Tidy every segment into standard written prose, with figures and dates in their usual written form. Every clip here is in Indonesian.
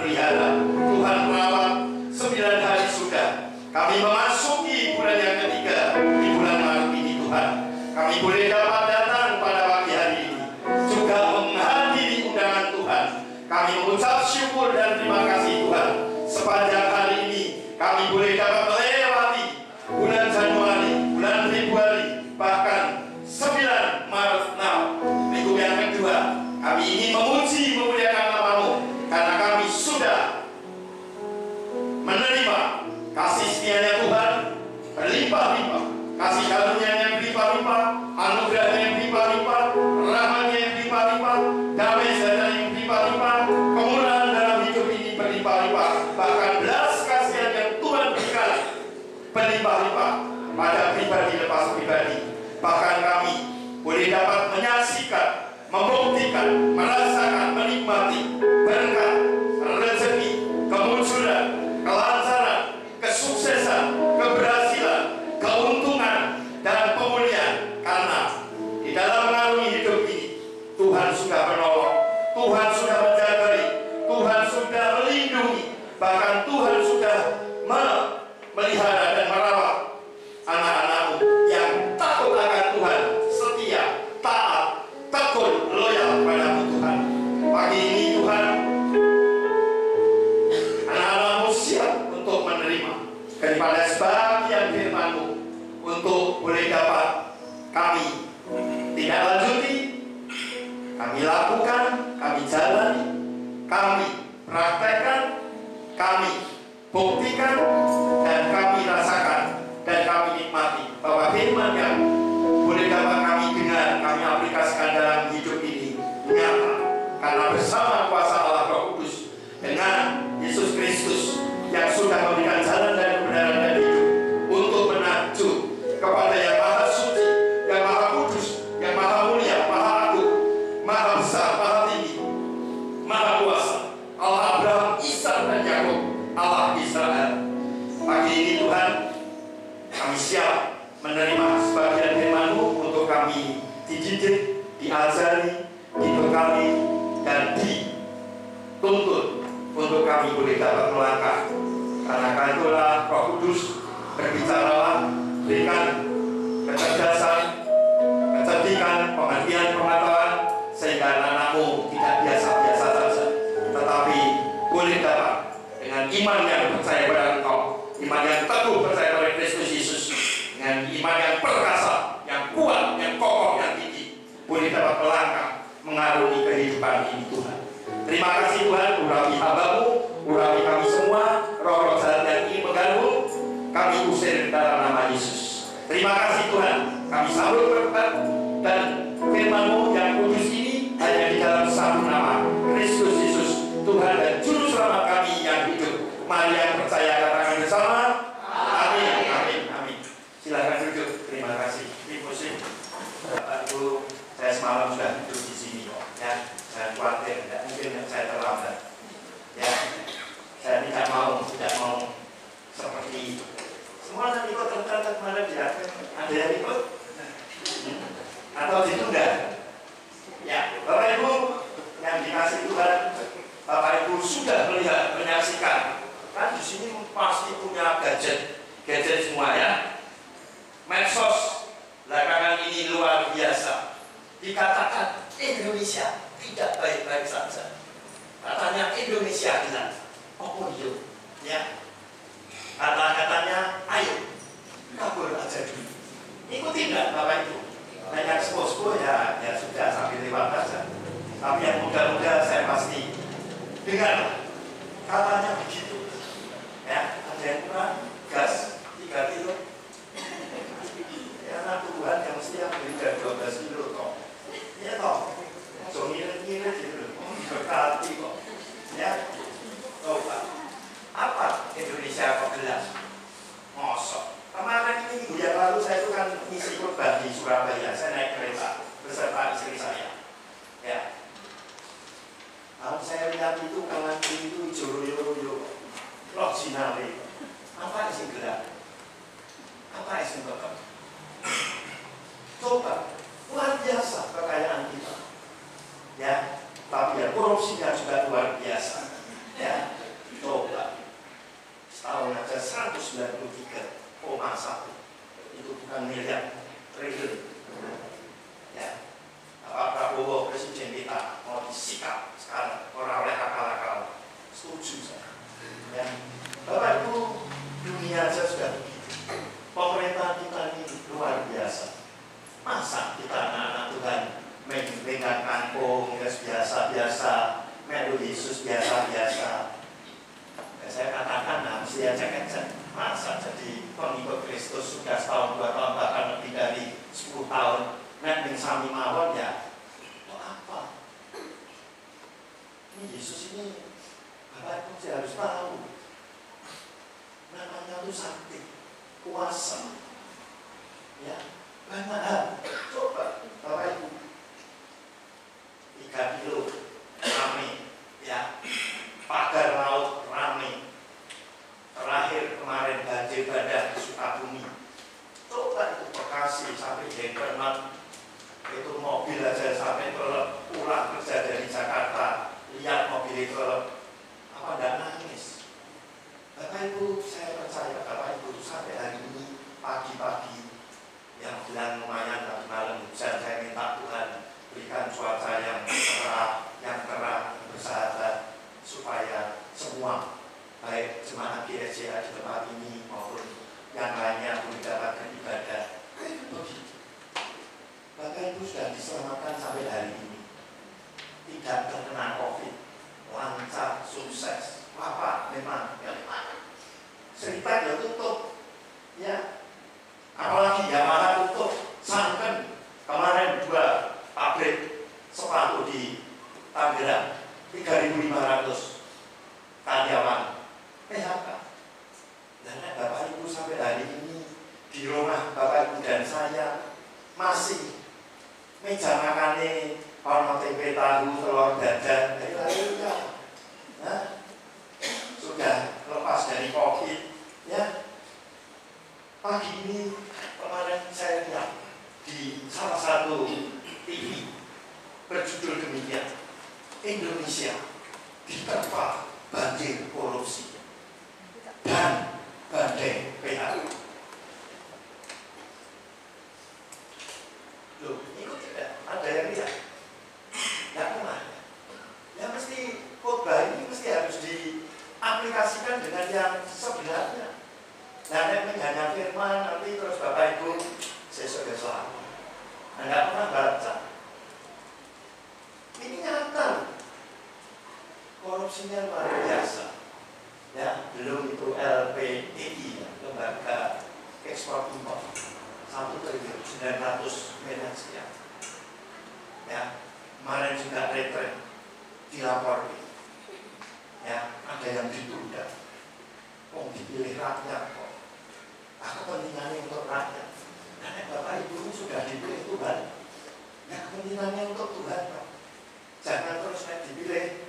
pelihara, Tuhan merawat. 9 hari sudah kami memasuki bulan yang ketiga di bulan Maret ini. Tuhan, kami boleh dapat datang pada pagi hari ini, juga menghadiri undangan Tuhan. Kami mengucap syukur dan terima kasih Tuhan. Sepanjang hari ini kami boleh dapat melewati bulan Januari, bulan Februari, bahkan 9 Maret now, minggu yang kedua. Kami ingin memuji memuliakan nama-Mu, karena kami sudah menerima kasih setia-Nya Tuhan berlimpah-limpah, kasih karunia-Nya yang berlimpah-limpah, anugerah-Nya yang berlimpah-limpah, rahmat-Nya yang berlimpah-limpah, damai sejahtera yang berlimpah-limpah, kemurahan dalam hidup ini berlimpah-limpah, bahkan belas kasihan yang Tuhan berikan berlimpah-limpah pada pribadi lepas pribadi. Bahkan kami boleh dapat menyaksikan, membuktikan, merasakan, menikmati berkat, rezeki, kemunculan, kelancaran, kesuksesan, keberhasilan, keuntungan, dan pemulihan. Karena di dalam mengarungi hidup ini, Tuhan sudah menolong, Tuhan sudah menjagai, Tuhan sudah melindungi, bahkan Tuhan sudah memelihara dan merawat anak-anak-Mu yang takut akan Tuhan, setia, taat, tekun, loyal kepada-Mu Tuhan. Pagi ini Tuhan, anak-anak-Mu siap untuk menerima daripada sebagian firman-Mu, untuk boleh dapat kami tidak lanjuti, kami lakukan, kami jalani, kami praktekkan, kami buktikan, dan kami rasakan, dan kami nikmati bahwa firman yang boleh dapat kami dengar, kami aplikasikan dalam hidup ini nyata, karena bersama kuasa Allah Roh Kudus dengan Yesus Kristus yang sudah memberikan jalan dan kebenaran dan hidup untuk menuju kepada yang maha suci, yang maha kudus, yang maha mulia, maha agung, maha besar, maha tinggi, maha kuasa, Allah Abraham, Ishak, dan Yakub, Allah Israel. Pagi ini Tuhan, kami siap menerima sebagian firman-Mu untuk kami dididik, diajari, dibekali, dan dituntut untuk kami boleh dapat melangkah. Karena itulah Roh Kudus, berbicaralah, berikan kecerdasan, kecerdikan, pengertian, pengetahuan, sehingga anak-anak-Mu tidak biasa-biasa saja, tetapi boleh dapat dengan iman yang percaya pada Engkau, iman yang teguh percaya pada Kristus Yesus, dengan iman yang perkasa, yang kuat, yang kokoh, yang tinggi, boleh dapat melangkah mengarungi kehidupan ini Tuhan. Terima kasih Tuhan, urapi hamba-Mu, urapi kami semua, roh-roh jahat yang ingin mengganggu, kami usir dalam nama Yesus. Terima kasih Tuhan, kami sambut berkat, dan firman-Mu yang kudus ini hanya di dalam satu nama, Kristus Yesus, Tuhan dan Juru Selamat kami yang hidup. Mari yang percaya katakan bersama, amin, amin, amin. Silakan duduk, terima kasih. Terima kasih Bapak Ibu, saya semalam sudah duduk di sini, ya. Saya khawatir, tidak mungkin saya terlambat, ya. Saya tidak mau seperti semua nanti ikut ternyata kemarin ya, ada yang ikut atau ditunda. Ya, Bapak Ibu yang dikasih Tuhan, Bapak Ibu sudah melihat, menyaksikan, kan di sini pasti punya gadget semua ya. Medsos belakangan ini luar biasa. Dikatakan Indonesia tidak baik-baik saja. Katanya Indonesia hilang. Oh iya, ya. Kata-katanya, ayo kabur aja dulu. Ikuti enggak Bapak Ibu? Nah yang sepuh-sepuh ya sudah sambil lewat saja. Tapi yang muda-muda saya pasti dengar. Katanya begitu. Ya, ada yang kurang gas 3 kilo. Ya, anak Tuhan yang mesti beli 12 kilo kok. Ya toh, langsung ngirit-ngirit gitu. Berkati kok. Ya, coba. Apa Indonesia kok gelap? Mosok. Kemarin ini minggu yang lalu saya itu kan ngisi khotbah di Surabaya. Saya naik kereta beserta istri saya. Ya. Kalau saya lihat itu kanan kiri itu joro-yoro, loh sinari. Apa isi gelap? Apa isi gelap? Coba, luar biasa kekayaan kita. Ya, tapi ya korupsinya juga luar biasa. Ya. itu bukan miliar, triliun. Ya, Pak Prabowo Presiden kita mau disikap sekarang orang oleh akal-akal, setuju saya. Ya, Bapak Ibu, dunia aja sudah begitu. Pemerintah kita ini luar biasa. Masa kita anak-anak Tuhan mengingat kampung biasa-biasa, melu Yesus biasa-biasa. Saya katakan, mesti cek-cek. Masa jadi pengikut Kristus sudah setahun, 2 tahun, bahkan lebih dari 10 tahun, nek sami mawon ya, apa? Ini Yesus ini, Bapak Ibu harus tahu, namanya itu sakti, kuasa, ya, banyak hal. Coba, Bapak Ibu, 3 kilo, rame, ya, pagar laut, rame. Terakhir kemarin banjir bandang di Sukabumi. Coba itu Bekasi sampai Jengkeman, itu mobil aja sampai pulang kerja dari Jakarta, lihat mobil itu apa enggak nangis. Bapak Ibu, saya percaya Bapak Ibu sampai hari ini pagi-pagi yang bilang lumayan tadi malam hujan, saya minta Tuhan berikan cuaca yang cerah, yang terang, bersahabat, supaya semua baik jemaat GSCA di tempat ini maupun yang lainnya mendapatkan ibadah. Begitu. Bapak Ibu sudah diselamatkan sampai hari ini, tidak terkena COVID, lancar, sukses. Bapak memang yang mana? Cerita ya tutup, ya. Apalagi Yamaha tutup, Sanken kemarin 2 pabrik sepatu di Tangerang, 3.500 karyawan. PHK. Dan Bapak Ibu sampai hari ini di rumah Bapak Ibu dan saya masih meja makannya ono tempe tahu, telur dadar, ya. Nah, sudah lepas dari COVID, ya. Pagi ini kemarin saya lihat di salah satu TV berjudul demikian, Indonesia diterpa banjir korupsi dan badai PHK. Loh, itu tidak ada yang lihat. Tidak pernah. Ya mesti khotbah ini mesti harus diaplikasikan dengan yang sebenarnya. Nah, yang hanya firman nanti terus Bapak Ibu sesuai selalu. Tidak pernah baca. Ini nyata. Korupsinya luar biasa. Ya, belum itu LPDI, ya, lembaga ekspor impor 1.900 miliar sekian. Ya, kemarin juga retret dilapor, ya, ada yang ditunda. Dipilih rakyat kok. Kepentingannya untuk rakyat. Karena Bapak Ibu ini sudah dipilih Tuhan. Ya, kepentingannya untuk Tuhan, Pak. Jangan terus dipilih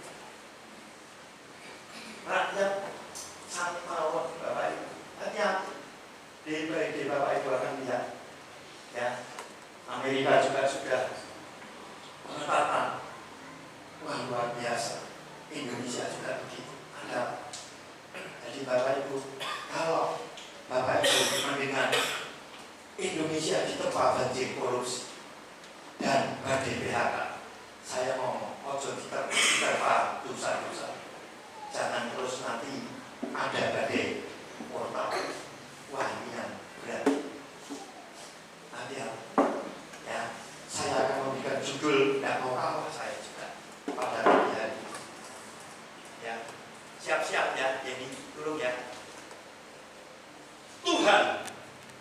rakyat sampai mawon. Bapak Ibu, hati-hati. DPD Bapak Ibu akan lihat, ya, Amerika juga sudah pengetatan. Wah, luar biasa. Indonesia juga begitu. Ada. Jadi Bapak Ibu, kalau Bapak Ibu mendengar Indonesia ditempa banjir korupsi dan badai PHK, saya ngomong, ojo diterpa dosa-dosa. Jangan terus nanti ada badai portal. Wah, ini yang berat. Nanti ya, saya akan memberikan judul, tidak mau kalah saya juga pada pagi hari. Ya, siap-siap ya, ini dulu ya. Tuhan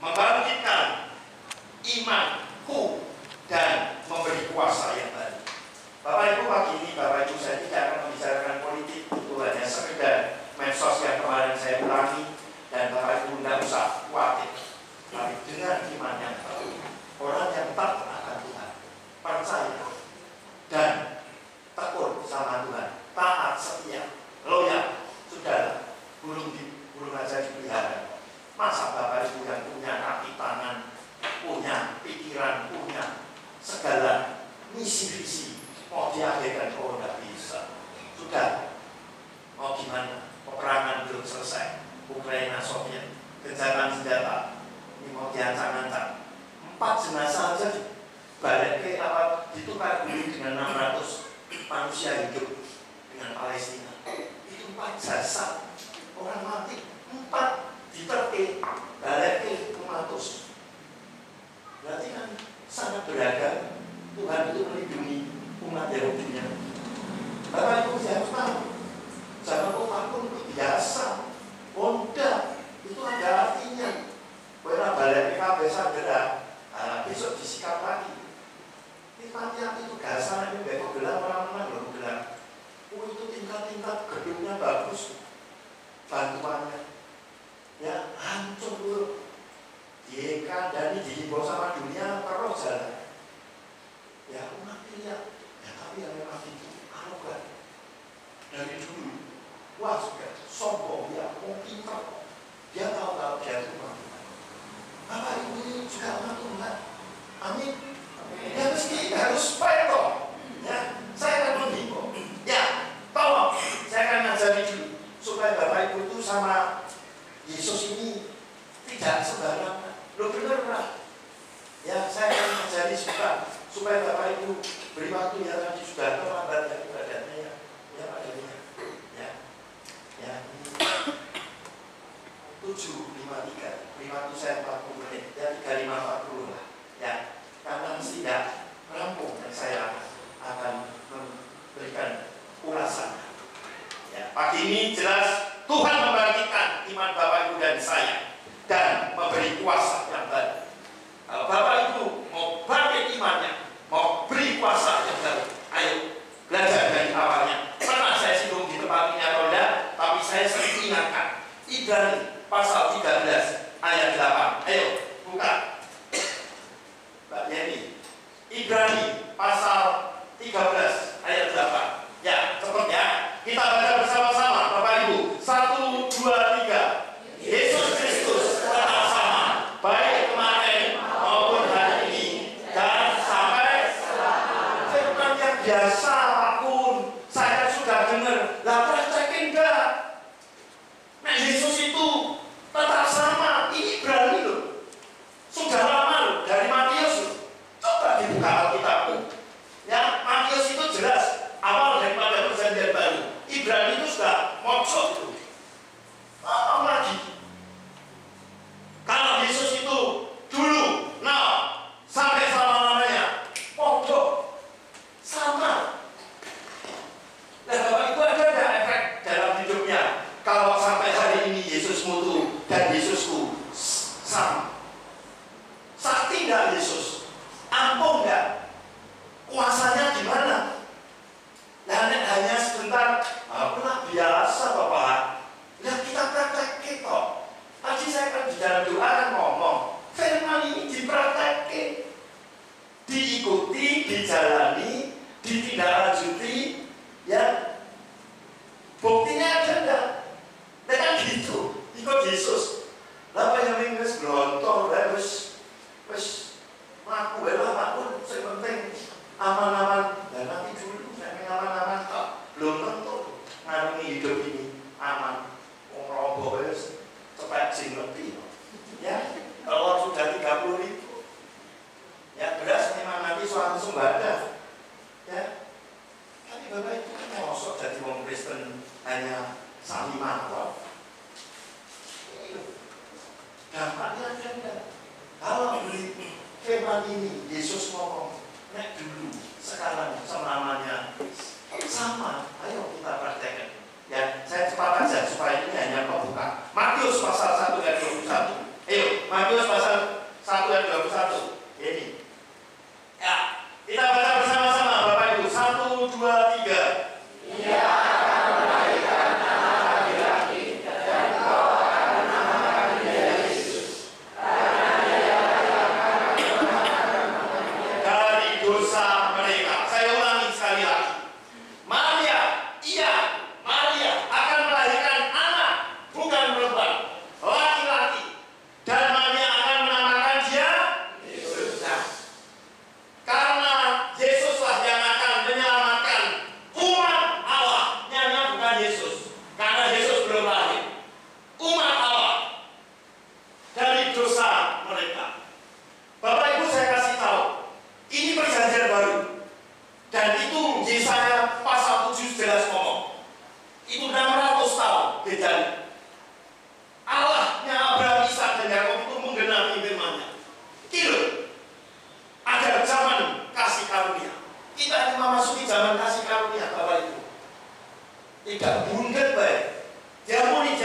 membangkitkan imanku dan memberi kuasa yang baru. Bapak Ibu, pagi ini Bapak Ibu saya tidak akan membicarakan politik, itu hanya sekedar medsos yang kemarin saya ulangi, dan Bapak Ibu tidak usah khawatir. Tapi dengan iman yang baru, orang yang taat akan Tuhan, percaya dan tekun sama Tuhan, taat, setia, loyal, sudah burung aja dipelihara. Masa Bapak Ibu yang punya kaki tangan, punya pikiran, punya segala misi-visi mau diabaikan? Oh, tidak bisa. Sudah, mau gimana? Peperangan belum selesai. Ukraina, Soviet, gencatan senjata, tukar guling dengan 600 manusia hidup dengan Palestina. Itu 4 jasad orang mati, 4 diterke, balik 100. Berarti kan sangat beragam. Tuhan itu melindungi umat Yahudinya. Bapak Ibu harus tahu, jangan vakum itu biasa. Honda itu ada artinya. Karena balik PKB sadera, besok disikap lagi. Ini hati-hati itu gasan ini beko gelang orang-orang belum gelang. Itu tingkat-tingkat gedungnya bagus, bantuannya. Ya hancur dulu. Dikandani dihimbau sama dunia terus jalan. Ya umat lihat, ya tapi yang memang itu arogan dari dulu. Wah sudah sombong ya, mau pintar. Dia tahu kalau dia itu mampu. Bapak Ibu ini juga mampu Tuhan. Amin. Ya mesti harus baik toh. Ya, saya akan menghimbau. Ya, tolong saya akan ngajari dulu supaya Bapak Ibu itu sama Yesus ini tidak sembarangan. Lo benar lah. Ya, saya akan ngajari supaya Bapak Ibu beri waktu ya tadi sudah terlambat ya ibadahnya ya. Ya Pak Dewinya. Ya. 7:53. 5 saya 40 menit. Ya 35:40 lah. Ya. Karena mesti tidak rampung dan saya akan memberikan ulasan. Ya, pagi ini jelas Tuhan membangkitkan iman Bapak Ibu dan saya dan memberi kuasa yang baru. Kalau Bapak Ibu mau bangkit imannya, mau beri kuasa yang baru, ayo belajar dari awalnya. Pernah saya singgung di tempat ini atau tidak, tapi saya sering ingatkan. Ibrani pasal 13 ayat 8. Ayo buka. Mbak Yeni. Ibrani pasal 13 ayat 8. Ya, cepat ya. Kita baca bersama-sama Bapak Ibu. 1, 2, 3. Yesus Kristus tetap sama, baik kemarin maupun hari ini dan sampai selamanya. Firman yang biasa apapun saya sudah dengar. Lah praktekin enggak? Nah Yesus itu tetap sama. Ini berani loh. Sudah lama loh dari Matius loh. Coba dibuka Alkitabmu. Ya, Matius itu jelas awal daripada perjanjian baru. Ibrani itu sudah mocok itu. Apa lagi? Kalau Yesus itu dulu, sampai selama-lamanya, pokok sama. Nah, Bapak Ibu ada nggak efek dalam hidupnya? Kalau sampai hari ini Yesus mutu dan Yesusku sama. Sakti nggak Yesus? Ampuh nggak? Kuasanya di mana? Nah, hanya sebentar, apalah biasa Bapak. Nah, kita praktekin kok. Tadi saya kan di dalam doa kan ngomong, firman ini dipraktekin, diikuti, dijalani, ditindaklanjuti, ya. Buktinya ada enggak? Nah kan gitu, ikut Yesus. Lah yang Inggris gelontor, wis ngaku lah Pak pun, yang penting aman-aman. Dan nanti dulu saya aman-aman kok belum tentu ngarungi hidup ini aman. Roboh wis cepet sing lebih. Ya, kalau sudah 30.000. Ya beras memang nanti suatu sembada. Ya. Tapi Bapak itu kan mosok jadi wong Kristen hanya sami mawon. Dampaknya ada enggak? Kalau beli firman ini Yesus ngomong, nek dulu, sekarang selamanya sama. Ayo kita praktekkan. Ya, saya cepat aja supaya ini hanya pembuka. Matius pasal 1 ayat 21. Ayo, Matius pasal 1 ayat 21. Ini. Ya, kita baca bersama-sama Bapak Ibu. 1, 2, 3. Ia akan melahirkan anak laki-laki dan kau akan menamakan dia Yesus. Karena dia akan dari dosa mereka. Saya ulangi sekali bedanya. Allahnya Abraham, Ishak dan Yakub itu menggenapi firman-Nya. Gitu. Ada zaman kasih karunia. Kita ini memasuki zaman kasih karunia, Bapak Ibu. Tidak bungkit baik. Diampuni.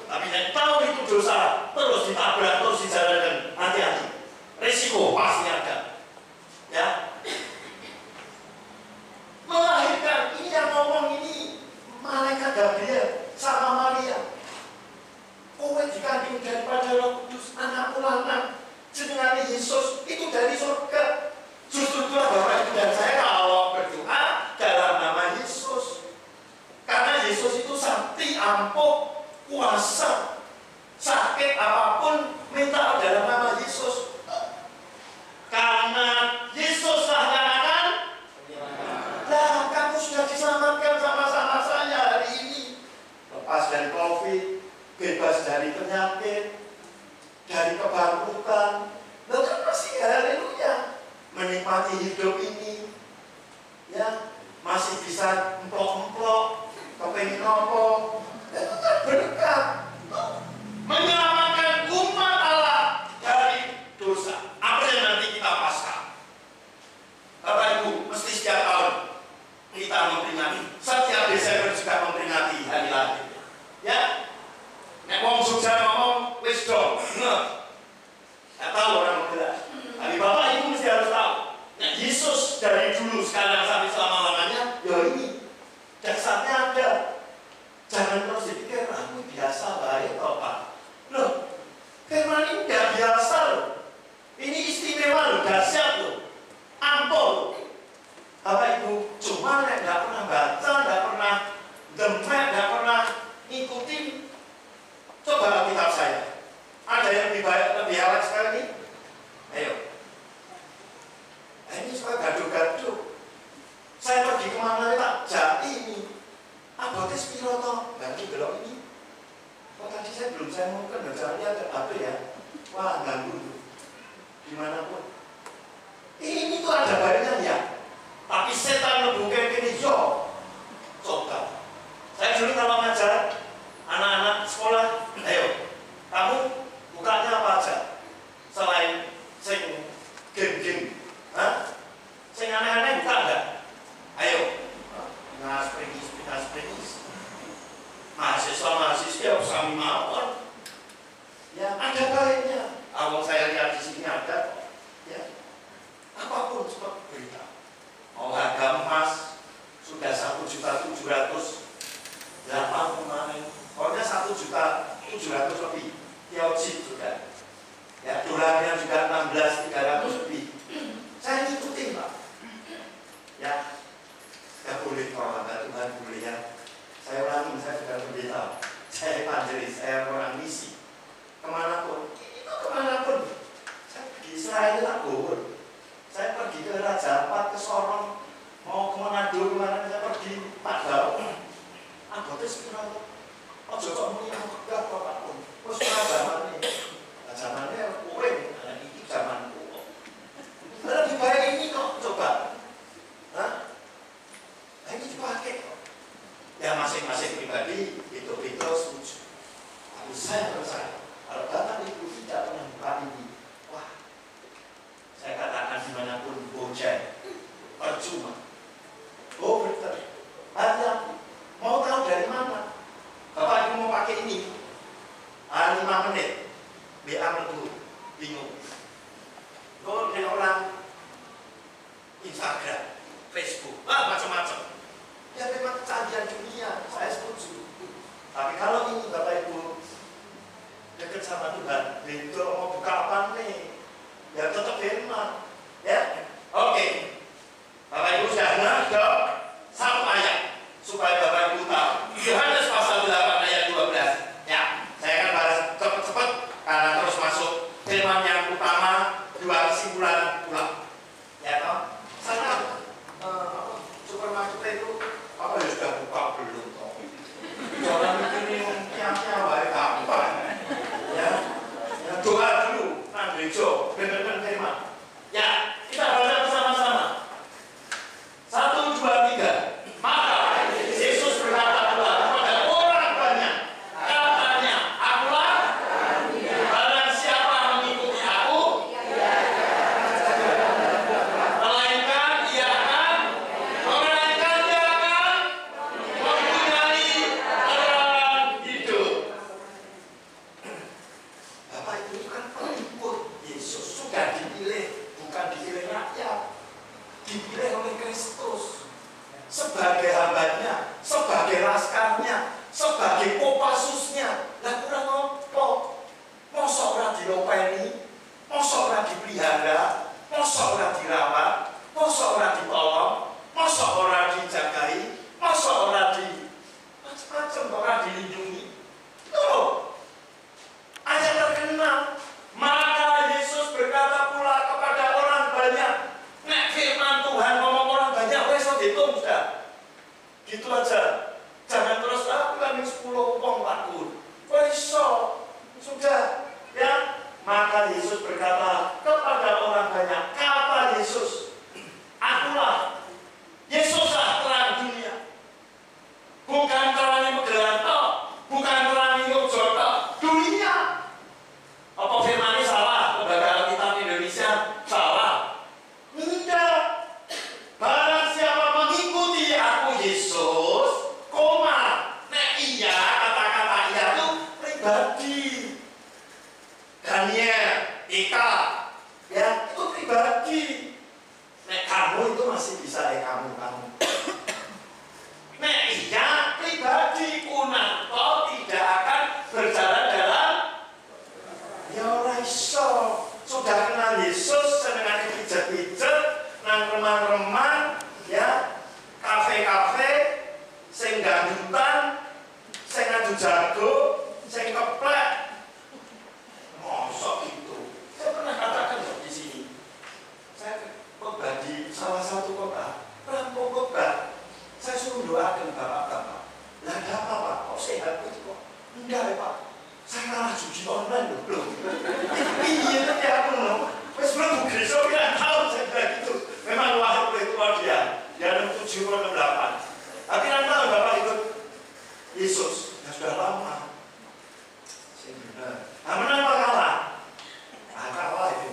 Tapi yang tahu itu dosa, terus ditabrak, terus dijalankan. Hati-hati. Risiko pasti ada. Ya. Melahirkan, ini yang ngomong ini malaikat Gabriel sama Maria. Kowe dikandung daripada Roh Kudus, anakku lanang, jenengane Yesus, itu dari surga. Justru itulah Bapak Ibu dan saya kalau berdoa dalam nama Yesus. Karena Yesus itu sakti, ampuh, kuasa. Sakit apapun minta dalam nama Yesus. Karena Yesuslah yang akan. Nah, kamu sudah diselamatkan sama-sama saya hari ini. Lepas dari COVID, bebas dari penyakit, dari kebangkrutan. Lalu kan masih haleluya menikmati hidup ini, ya masih bisa emplok-emplok, kepengin nopo, itu kan berkat, menyelamatkan umat Allah dari dosa. Apa yang nanti kita pasang? Bapak Ibu, mesti setiap tahun kita memperingati, setiap Desember juga memperingati hari lahirnya. Ya, nek wong Jogja ngomong wis do, nggak tahu orang berbeda. Tapi Bapak Ibu mesti harus tahu. Nah, Yesus dari dulu sekarang sampai selama-lamanya, ya ini dasarnya ada. Jangan terus dipikir, aku biasa baik atau apa. Loh, firman ini nggak biasa loh. Ini istimewa loh, dahsyat loh, ampuh loh. Bapak Ibu, cuma nggak pernah baca, nggak pernah demek, nggak pernah ngikutin. Coba kitab saya. Ada yang lebih awal sekali nih? Ayo. Ini supaya gaduh-gaduh. Saya pergi kemana tak jadi ini. Abote sepiro toh? Ganti belok ini. Oh tadi saya belum saya mau kan jalannya ada apa ya? Wah ganggu. Dimanapun. Ini tuh ada baiknya ya. Tapi setan ngebukain ini yo. Coba. Saya dulu kalau ngajar anak-anak sekolah, ayo, kamu bukanya apa aja? Selain sing game-game, sing aneh-aneh buka enggak? Ayo, ngas-pringis. Mahasiswa sami mawon. Ya, ada baiknya. Awal saya lihat di sini ada, ya, apapun cepat berita. Mau harga emas sudah 1.700.000, berapa kemarin? Pokoknya 1.700.000 lebih. Tiojit juga. Ya, dolarnya juga 16.300 lebih. Saya ikutin Pak. Ya, nggak boleh kalau Tuhan boleh ya. Saya ulangi, saya sudah pendeta. Saya evangelis, saya orang misi. Kemanapun, itu kemanapun. Saya pergi Israel, tak Bogor. Saya pergi ke Raja Ampat, ke Sorong, mau ke Manado, kemana saya pergi Padau. Anggota sepuluh. Ojo kok muni enggak apapun. Wis ora zaman iki. Zamannya urip, iki zaman kuno. Lebih baik ini kok coba. Hah? Ini dipakai kok. Ya masing-masing pribadi itu setuju. Tapi saya percaya kalau datang itu tidak pernah buka ini. Wah, saya katakan dimanapun bojan, percuma. Oh betul. Hanya mau tahu dari mana? Bapak Ibu mau pakai ini 5 menit BA dulu, bingung. Kok ada orang Instagram, Facebook, macam-macam. Ya memang kecanggihan dunia, saya setuju. Tapi kalau ini Bapak Ibu dekat sama Tuhan, itu mau buka apa nih? Ya tetap firman. Ya, oke. Bapak Ibu sudah dengar dong? Satu ayat supaya Bapak Ibu tahu. Yohanes pasal 8 ayat 12. Ya, saya akan bahas cepat-cepat karena terus masuk firman yang utama, 2 kesimpulan pulang. Ya toh? Sana supermarket itu apa ya sudah buka belum toh? Orang mikir ini kiamnya baik apa? Ya, doa pribadi. Daniel, Ika, ya itu pribadi. Nek kamu itu masih bisa kamu. Nek iya pribadi Kunanto tidak akan berjalan dalam ya ora iso. Sudah kenal Yesus senengan pijet-pijet nang remang-remang ya kafe-kafe sing dangdutan sing ngadu jago sing keplek. Mosok itu. Saya pernah katakan di sini. Saya khotbah di salah satu kota, rampung khotbah. Saya suruh doakan bapak-bapak. Lah ada apa Pak? Kok sehat itu kok? Enggak ya Pak. Saya kalah judi online loh. Iya tapi aku loh. Wes belum gereja bilang tahun saya bilang gitu. Memang luar itu dia. Dia 7 atau 8. Tapi nanti tahu bapak ikut Yesus. Ya sudah lama. Saya benar. Nah menang apa kalah? Ah kalah itu.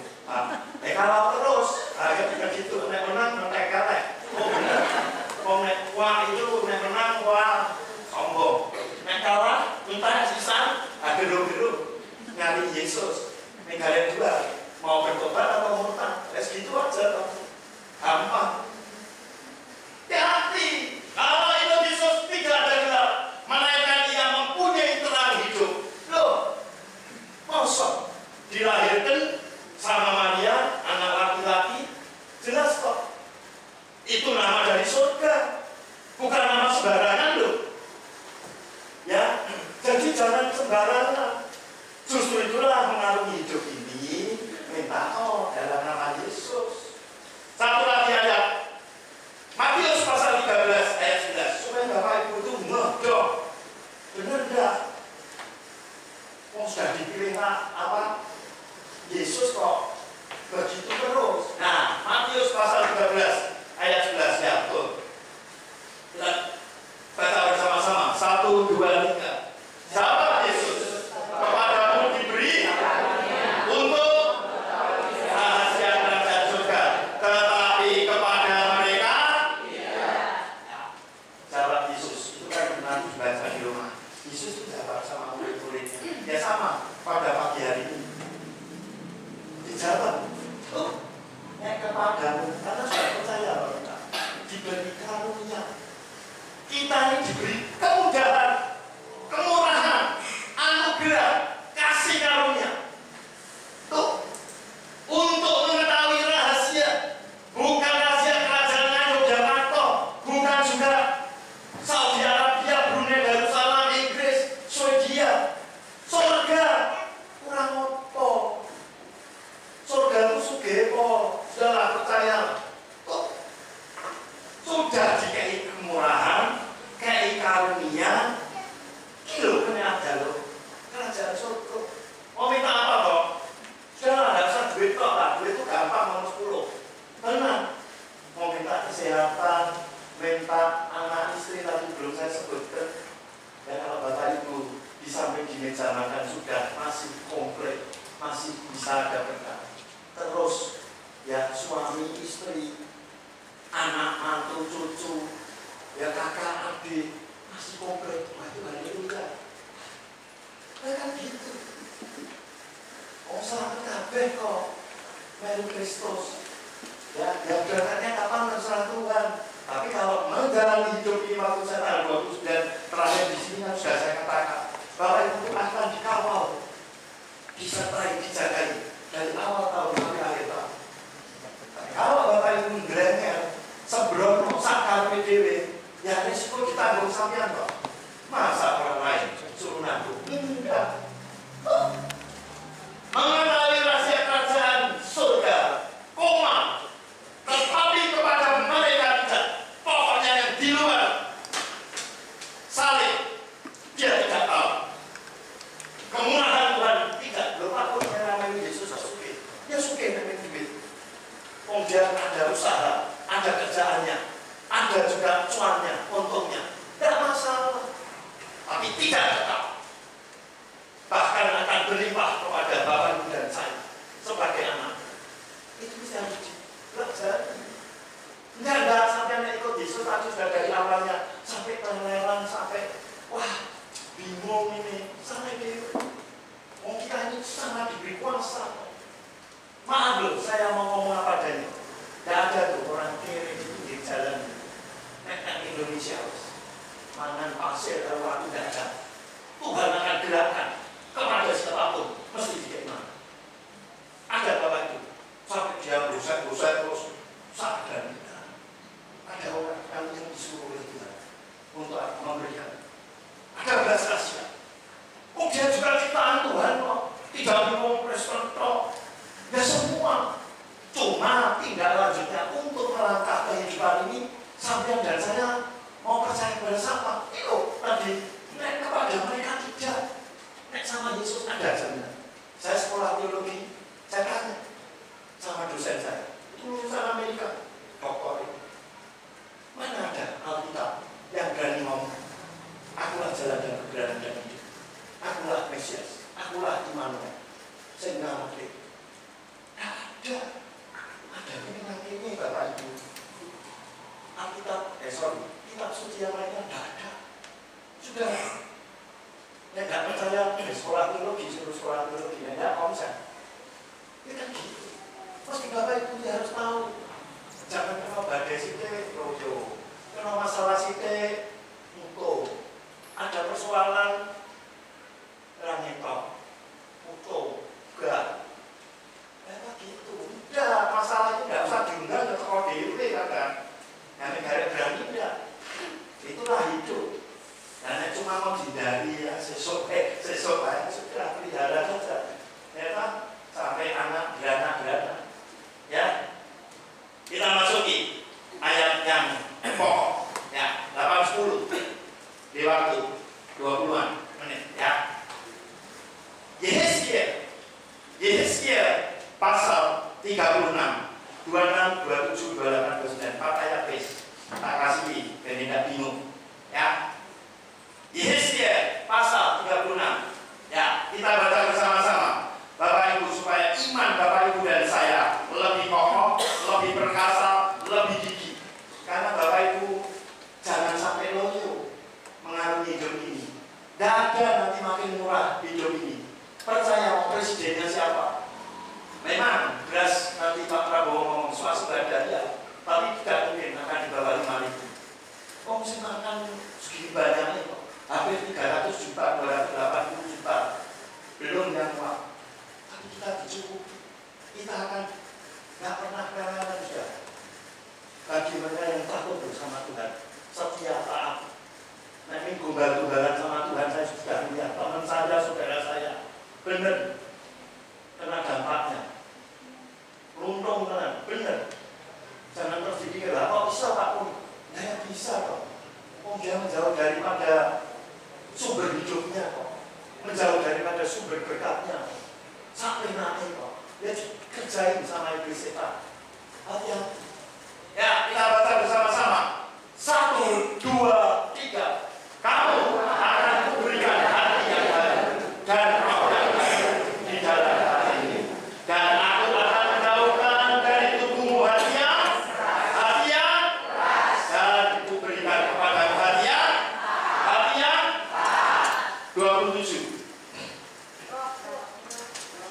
Kalah terus. Ya begitu. Nek menang nek kalah. Oh benar. Nek wah itu nek menang wah sombong. Nek kalah minta sisa. Gerung-gerung nyari Yesus. Nek kalian juga mau bertobat atau murtad. Segitu aja toh. Gampang. Hati-hati. Kalau itu Yesus tidak ada gelap, melainkan ia mempunyai terang hidup. Loh, mosok dilahirkan sama Maria, anak laki-laki, jelas kok. Itu nama dari surga, bukan nama sembarangan loh. Ya, jadi jangan sembarangan. Justru itulah mengarungi hidup ini, minta dalam nama Yesus. Satu lagi ayat. Matius pasal 13 ayat 11. Supaya Bapak Ibu itu ngedok. Benar enggak? Oh sudah dipilih apa? Yesus kok begitu terus. Nah, Matius pasal 13 ayat 11 ya betul. Kita baca bersama-sama. 1, 2, 3. Jawab Yesus, kepadamu diberi untuk rahasia kerajaan surga, tetapi kepada mereka jawab Yesus. Itu kan nanti dibaca di rumah. Yesus itu jawab sama murid-muridnya. Ya sama pada pagi hari ini. Dijawab. Kepadamu, karena sudah percaya bahwa kita diberi karunia. Kita ini diberi kemudahan, kemurahan, anugerah, kasih karunia. Tuh, untuk mengetahui rahasia, bukan rahasia kerajaan Yogyakarta, bukan juga Saudi Arabia, Brunei Darussalam, Inggris, Swedia, surga kurang opo. Surga itu sugepo, sudahlah percaya. Tuh, sudah dikei kemurahan, kei karunia. Kilo kan ada loh, kerajaan surga. Mau minta apa toh? Sudah ada usah duit kok lah, duit itu gampang nomor 10. Tenang. Mau minta kesehatan, minta anak istri tadi belum saya sebutkan. Ya kalau Bapak Ibu di samping di meja makan sudah masih komplit, masih bisa ada berkah. Terus ya suami istri, anak mantu cucu, ya kakak adik masih komplit. Wah itu haleluya. Kan gitu. Oh selamat kabeh kok. Mary Kristus. Ya berangkatnya kapan terserah Tuhan. Tapi kalau menjalani hidup ini waktu saya tanggal 29 terakhir di sini kan sudah saya katakan bahwa itu akan dikawal, disertai, dijagai dari awal tahun sampai akhir tahun. Kalau Bapak Ibu ngrengel, sebrono sakar PDW, ya risiko ditanggung sampean kok. Masa orang lain suruh nanggung? Enggak. Mengenali rahasia kerajaan surga, koma, tetapi kepada mereka tidak. Pokoknya yang di luar salib, dia tidak tahu. Kemurahan Tuhan tidak. Belum aku yang namanya Yesus suke. Ya suke namanya duit. Kemudian ada usaha, ada kerjaannya, ada juga cuannya, untungnya. Tidak masalah. Tapi tidak tetap. Bahkan akan berlimpah kepada Bapak Ibu dan saya sebagai anak. Itu bisa dipelajari. Enggak sampai ikut Yesus tadi sudah dari awalnya sampai penelan sampai wah bingung ini sampai sangat diberi kuasa. Maaf loh, saya mau ngomong apa adanya. Tidak ada tuh orang kiri di pinggir jalan. Indonesia mangan pasir kalau waktu tidak ada. Tuhan akan gerakkan kepada siapapun mesti diterima. Ada bapak itu sampai dia berusaha terus sadar kita. Ada orang yang disuruh oleh Tuhan untuk memberikan. Ada belas kasihan. Oh dia juga ciptaan Tuhan kok. Tidak mau respon kok. Ya semua. Cuma tindak lanjutnya untuk melangkah kehidupan ini sampai dan saya mau percaya kepada siapa? Itu tadi nek kepada mereka tidak. Nek sama Yesus ada jaminan. Saya sekolah teologi, saya tanya sama dosen saya. Itu lulusan Amerika, doktor itu. Mana ada Alkitab yang berani ngomong? Akulah jalan dan kebenaran dan hidup. Akulah Mesias. Akulah Immanuel. Sehingga mati. Ada. Ada ini Bapak Ibu. Alkitab, kitab suci yang lainnya tidak ada. Sudah. Yang tidak percaya di sekolah teologi, suruh sekolah teologi, tidak konsen. Ya kan gitu. Mesti Bapak Ibu harus tahu. Jangan kena badai sithik, rojo. Kena masalah sithik, mutu. Ada persoalan, rangetok, mutu, gak. Ya gitu. Udah, masalah itu tidak usah diundang ke KDW kan. Yang negara berani tidak. Itulah hidup. Karena cuma mau dihindari ya sesok aja sudah pelihara saja. Ya kan? Sampai anak beranak. Ya. Kita masuki ayat yang pokok. Ya, 8-10. Di waktu 20-an menit ya. Yehezkiel pasal 36, 26, 27, 28, 29, 4 ayat base. Tak kasih, biar tidak bingung. Ya. Yehezkiel pasal 36. Ya, kita baca bersama-sama. Bapak Ibu supaya iman Bapak Ibu dan saya lebih kokoh, lebih perkasa, lebih gigih. Karena Bapak Ibu jangan sampai loyo mengarungi hidup ini. Tidak ada nanti makin murah hidup ini. Percaya presidennya siapa? Memang beras nanti Pak Prabowo ngomong swasembada ya, tapi tidak mungkin akan di bawah 5.000. Oh, mesti makan segini banyaknya kok. Hampir 300 juta, 280 juta. Belum yang uang. Tapi kita dicukupi. Kita akan tidak pernah kehilangan sudah. Bagi mereka yang takut bersama Tuhan, setia taat. Nah ini gombal-gombalan sama Tuhan saya sudah lihat. Teman saya, saudara saya, benar kena dampaknya. Runtung tenan, benar. Jangan terus dipikir, kok bisa Pak Pun? Ya bisa kok. Oh dia menjauh daripada sumber hidupnya kok. Menjauh daripada sumber berkatnya. Sampai nanti kok. Dia kerjain sama iblis setan. Hati-hati. Ya, kita baca bersama-sama. 1, 2, 3. Kamu akan kuberikan hati yang baru dan roh yang baru di dalam hati ini. Dan aku akan menjauhkan dari tubuhmu hati yang dan kuberikan kepada hati yang 27.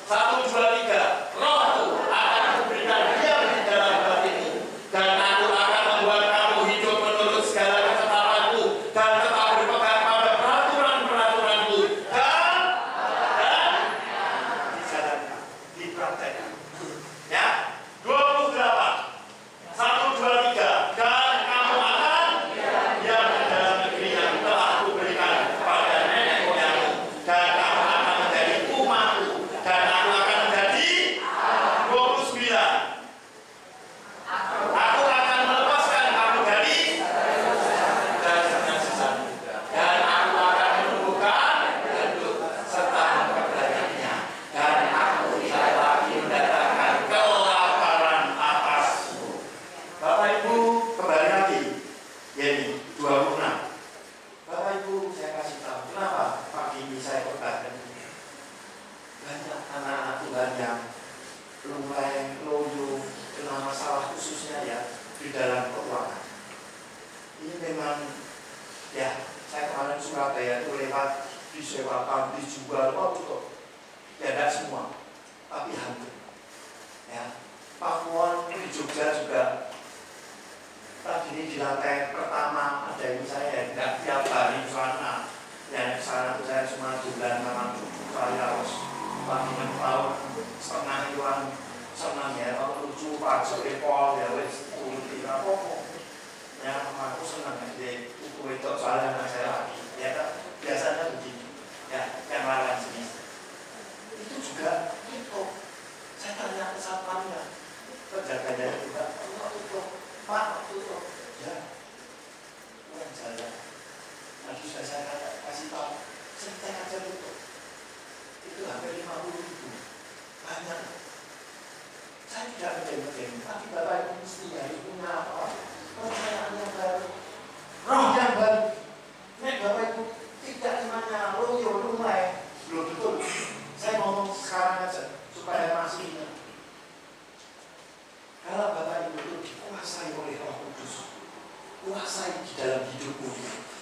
1, 2, 3. Rohku akan kuberikan diam di dalam hati ini. Dan aku akan membuat kamu hidup menurut segala ketetapanku dan tetap berpegang pada peraturan-peraturanku dan dijalankan, dipraktekkan. Ya, 28. 1, 2, 3. Dan kamu akan diam di dalam negeri yang telah kuberikan kepada nenek moyangmu, dan kamu akan menjadi umatku, dan aku akan menjadi 29. Aku akan melepaskan kamu dari kesaksian dan aku akan menumbuhkan gendut serta memperbanyaknya, dan aku tidak lagi mendatangkan kelaparan atasmu. Bapak Ibu kembali lagi, Yeni 26. Bapak Ibu saya kasih tahu kenapa pagi ini saya berkata banyak anak-anak Tuhan yang lumrah, loyo, kena masalah khususnya ya di dalam keuangan. Ini memang ya saya kemarin Surabaya itu lewat disewakan, dijual, betul. Ya tidak semua, tapi hampir. Ya, Pakuwon di Jogja juga. Tadi ini di lantai pertama ada yang saya tidak tiap hari di sana. Ya, di sana tuh saya cuma bulan sama saya harus pagi tahun setengah yuan senang ya, kalau lucu pak sepepol ya wes kulti apa ya, aku senang jadi buku itu soalnya anak saya lagi ya kan, biasanya begini ya, yang lawan sini itu juga itu saya tanya ke satpamnya, penjaganya juga tutup pak tutup ya, orang jalan nanti saya kasih tahu saya aja tutup itu hampir 50.000 banyak. Saya tidak berjanji, tapi Bapak Ibu mesti harus punya apa? Percayaan yang baru, roh yang baru. Nek Bapak Ibu tidak dimana loyo lumai, belum betul. Saya ngomong sekarang aja supaya masih ingat. Kalau Bapak Ibu itu dikuasai oleh Roh Kudus, kuasai di dalam hidupmu,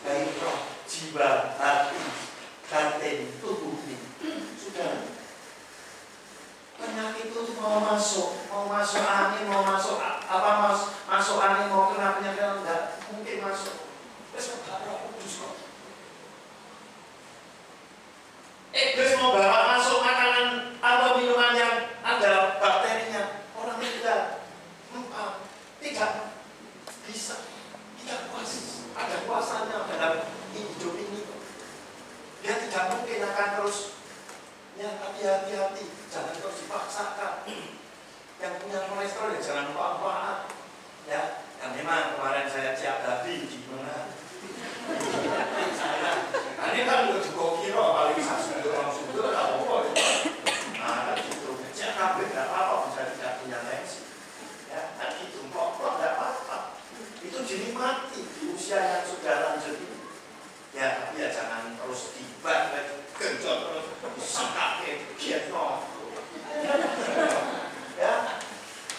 baik roh, jiwa, hati, batin, tubuh ini, sudah. Penyakit itu mau masuk angin, mau masuk apa masuk angin, mau kena penyakit enggak mungkin masuk. Terus Roh Kudus kok. Iblis mau bawa masuk makanan atau minuman yang ada bakterinya, orang tidak bisa, tidak kuasa, ada kuasanya dalam hidup ini. Dia tidak mungkin akan terus. Ya, tapi hati-hati, jangan terus dipaksakan. Yang punya kolesterol ya jangan lupa-lupaan. Ya, yang memang kemarin saya cek tadi gimana? Ini kan udah cukup kira paling bisa sudah apa-apa. Nah, gitu. Cek kabel nggak apa-apa, saya tidak punya tensi. Ya, kan gitu. Kok nggak apa-apa. Itu jadi mati di usia yang sudah lanjut ini. Ya, tapi ya jangan terus tiba genjot terus sakake kietno. Ya,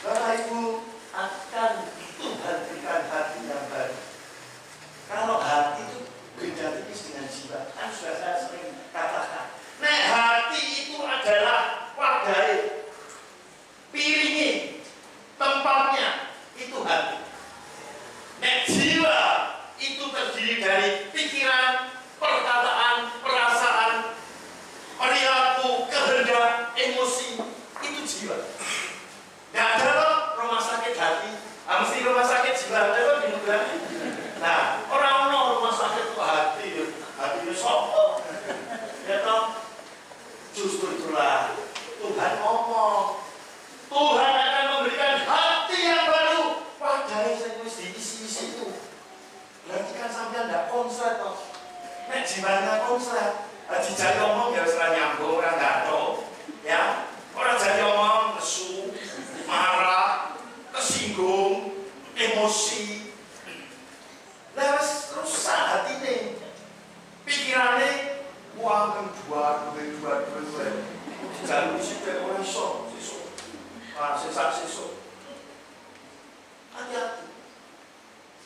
Bapak Ibu akan Tuhan berikan hati yang baru. Kalau hati itu beda tipis dengan jiwa, kan sudah saya sering katakan. Nek hati itu adalah wadai, piringi, tempatnya itu hati. Nek jiwa itu terdiri dari pikiran, perkataan, perasaan, perilaku, kehendak, emosi, itu jiwa. Tidak ada loh rumah sakit hati, mesti rumah sakit jiwa ada loh di negara. Nah, orang rumah sakit kok hati itu sopo. Ya toh, justru itulah Tuhan ngomong, Tuhan akan memberikan hati yang baru. Wadai saya mesti diisi-isi itu. Berarti kan sampai tidak konslet toh. Nek jiwanya konslet, jadi ngomong ya serah nyambung, orang nggak tahu. Ya, orang jadi ngomong nesu, marah, kesinggung, emosi. Lepas rusak hati nih, pikirannya uang dua. Jalur isi kayak orang sesuk, sesuk. Hati-hati.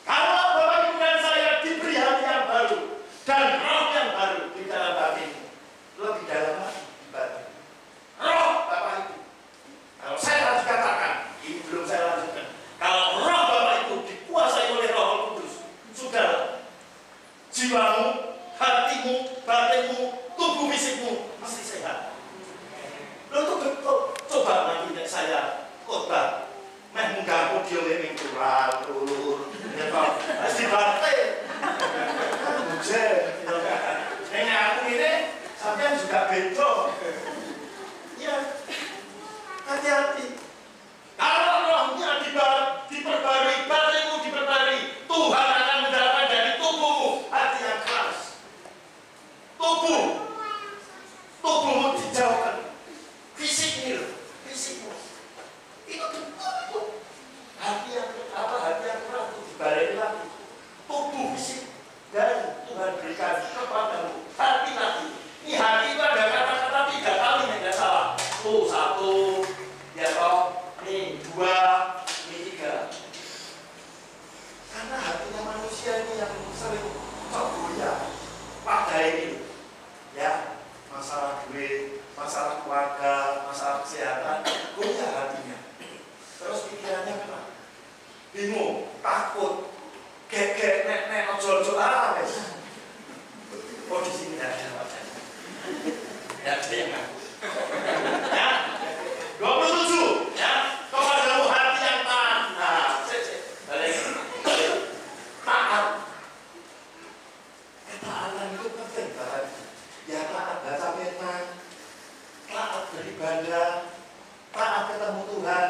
Kalau Bapak Ibu dan saya diberi hati yang baru dan roh yang baru di dalam hati ini, lebih dalam lagi di batin. Roh Bapak Ibu. Kalau saya tadi katakan, ini belum saya lanjutkan. Kalau roh Bapak Ibu dikuasai oleh Roh Kudus, sudah jiwamu, hatimu, batinmu, tubuh fisikmu mesti sehat. Lo itu betul. Coba nanti saya khotbah, mengganggu dia memang kurang. bingung, takut, gek nek ojo-ojo wes. Oh di sini tidak ada wajahnya. Tidak ada yang ngaku. Ya, 27 ya, kepadamu hati yang taat. Nah, balik. Taat. Ketaatan itu penting banget. Ya taat baca firman, taat beribadah, taat ketemu Tuhan,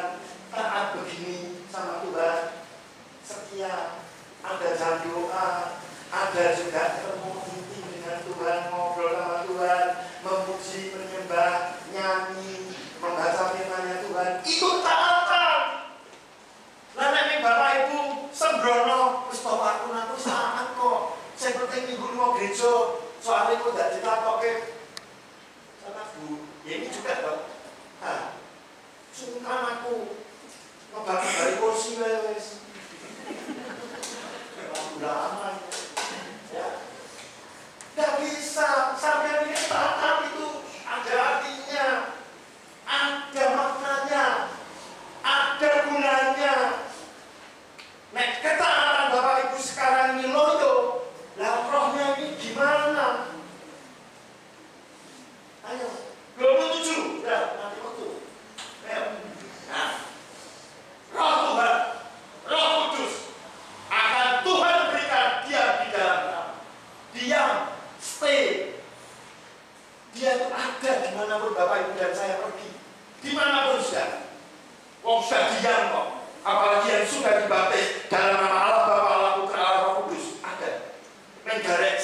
taat begini sama Tuhan, setia, ada jam doa, ada juga ketemu intim dengan Tuhan, ngobrol sama Tuhan, memuji, menyembah, nyanyi, membaca firman-Nya Tuhan, itu taatan. Lah nek Bapak Ibu sembrono wis to aku taat kok. Sing penting minggu mau gereja, soalnya kok gak ditakoke sama Bu. Ya ini juga dong. Ah, sungkan aku ngebagi dari kursi wes. Udah aman. Ya. Gak bisa sampai ini taat itu ada artinya, ada maknanya, ada gunanya. Nek ketaatan Bapak Ibu sekarang ini loyo, lah rohnya ini gimana? Ayo, 27, udah nanti waktu. Ayo. Nah, Roh Tuhan, Roh Kudus akan Tuhan berikan diam di dalam kamu. Diam, stay. Dia itu ada dimanapun Bapak Ibu dan saya pergi. Dimanapun sudah. Wong sudah diam kok. Apalagi yang sudah dibaptis dalam nama Allah Bapa, Allah Putra, Allah Roh Kudus. Ada. Menggarek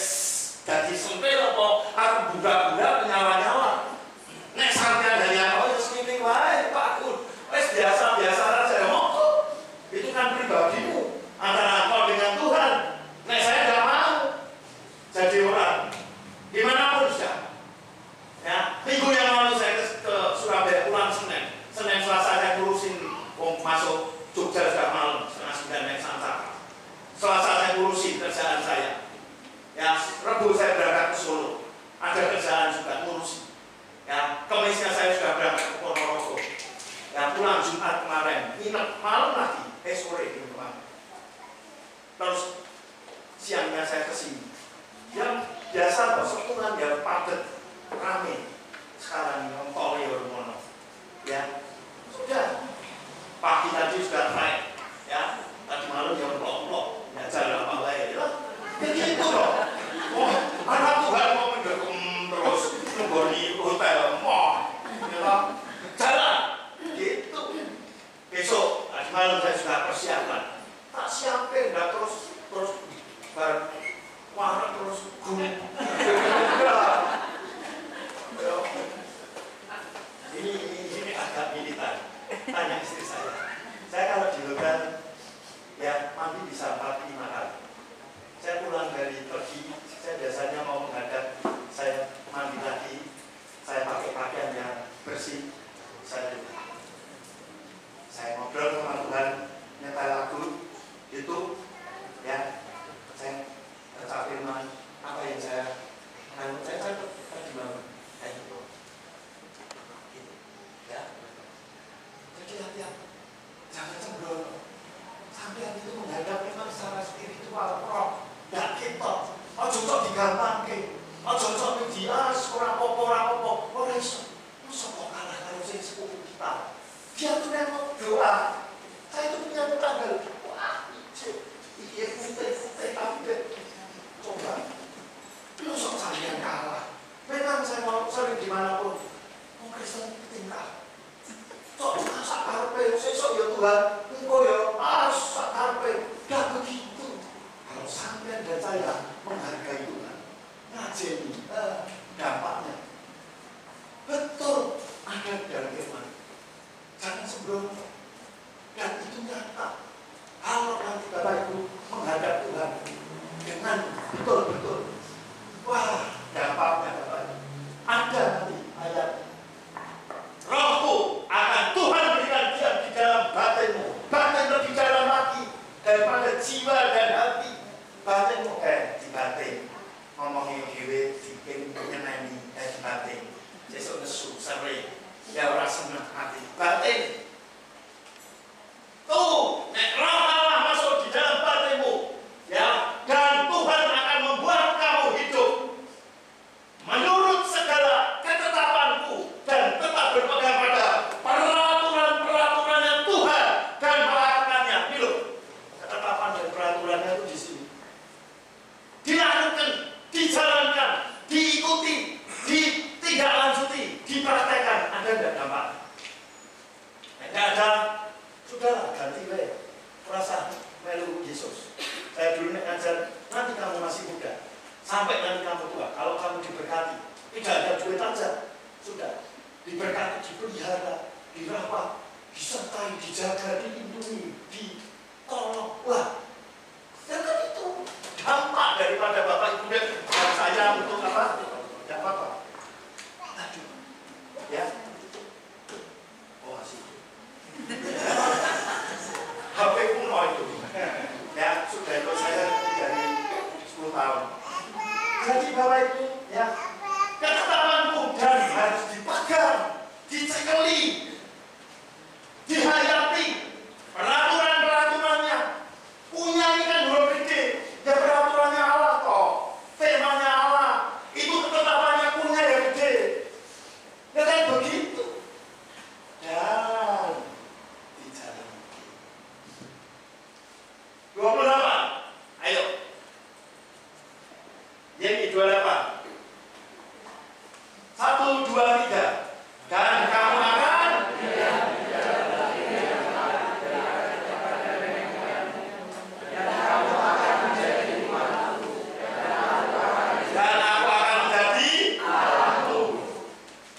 jadi sempil apa aku budak-budak nyawa-nyawa. Nek sampeyan hanya oh ya segini wae Pak Kun. Wis biasa-biasa saja monggo. Itu kan pribadimu antara kau dengan Tuhan. Nek saya tidak mau jadi orang dimanapun sudah. Ya, minggu yang lalu saya ke Surabaya pulang Senin Selasa saya ngurusin masuk Jogja sudah malam setengah 9 naik Santaka. Selasa saya ngurusin kerjaan saya. Ya, Rabu saya berangkat ke Solo. Ada kerjaan juga ngurusin. Ya, Kamisnya saya sudah berangkat ke Ponorogo. Ya, pulang Jumat kemarin, nginep malam lagi, sore di rumah. Terus siangnya saya kesini. Yang biasa persetujuan ya padat, rame. Sekarang ini tol ya Romono. Ya, sudah. Pagi tadi sudah naik, ya. Tadi malam yang pelok-pelok, ya jalan apa lagi, ya. Begitu loh. Oh, anak Tuhan mau mendukung terus menggoni hotel, mau, ya. Jalan, gitu. Besok tadi malam saya sudah persiapan. Tak siapin, dah terus warna terus gum. Ini agak militan. Tanya istri saya. Saya kalau di hotel ya mandi bisa 4-5 kali. Saya pulang dari pergi, saya biasanya mau menghadap, saya mandi lagi, saya pakai pakaian yang bersih, saya ngobrol sama Tuhan, nyetel lagu, itu ya saya baca firman, apa yang saya tadi bangun, ya. Jadi hati-hati, jangan sembrono. Sampai itu menghadap memang secara spiritual, roh, dan kita. Ojo cok digampangke, ojo cok dias, orang popo, orang iso. Masa kok kalah kalau saya sepupu kita. Dia tuh memang doa. Saya itu punya tetangga. Wah, iya putih, update. Coba, masa saya kalah. Memang saya mau sering dimanapun. Mau Kristen tinggal. Cok masak karpe, sesok ya Tuhan, engkau ya, sak karpe, gak begitu. Kalau sampean dan saya menghargai Tuhan, ngajeni dampaknya. Betul, ada dalam firman. Jangan sembrono. Dan itu nyata. Kalau nanti Bapak Ibu menghadap Tuhan dengan betul-betul, wah, dampaknya Bapak Ibu. Ada nanti ayat. Rohku akan Tuhan berikan diam di dalam batinmu. Batin lebih dalam lagi daripada jiwa dan hati. Batinmu di batin. Ngomongin dewe, bikin nyeneni di batin. Sesuk nesu, sering. Ya orang senang hati. Batin. Tuh, nek roh Allah dikuasai, dijaga, dilindungi, ditolong. Wah, dan kan itu dampak daripada Bapak Ibu dan saya untuk apa? Tidak apa-apa. Aduh, ya. Oh, masih. HP kuno itu. Ya, sudah itu saya dari 10 tahun. Jadi Bapak Ibu, ya, ketetapanku dan harus dipegang, dicekeli, dihayati, peraturan-peraturannya. Punya ini kan huruf gede, ya peraturannya Allah kok, temanya Allah, itu ketetapannya punya ya gede. Ya kan begitu. Dan dijalani. 28. Ayo. Jadi 28. 1, 2, 3. Dan kamu akan dan aku akan menjadi aku.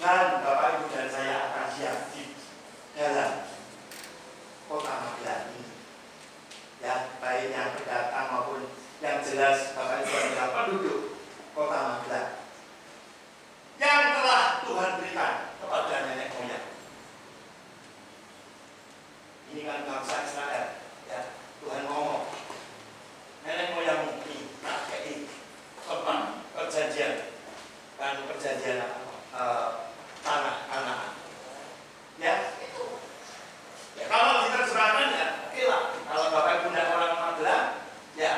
Dan Bapak Ibu dan saya akan siap di dalam kota Magelang ini. Ya, baik yang pendatang maupun yang jelas Bapak Ibu adalah penduduk kota Magelang yang telah Tuhan berikan kepada nenek moyang. Ini kan bangsa Israel, ya. Tuhan ngomong, nenek moyangmu ini tak kei tempat perjanjian, kan perjanjian tanah Kanaan. Ya, itu. Ya, kalau diterjemahkan ya, oke lah. Kalau Bapak Ibu dan orang Magelang, ya,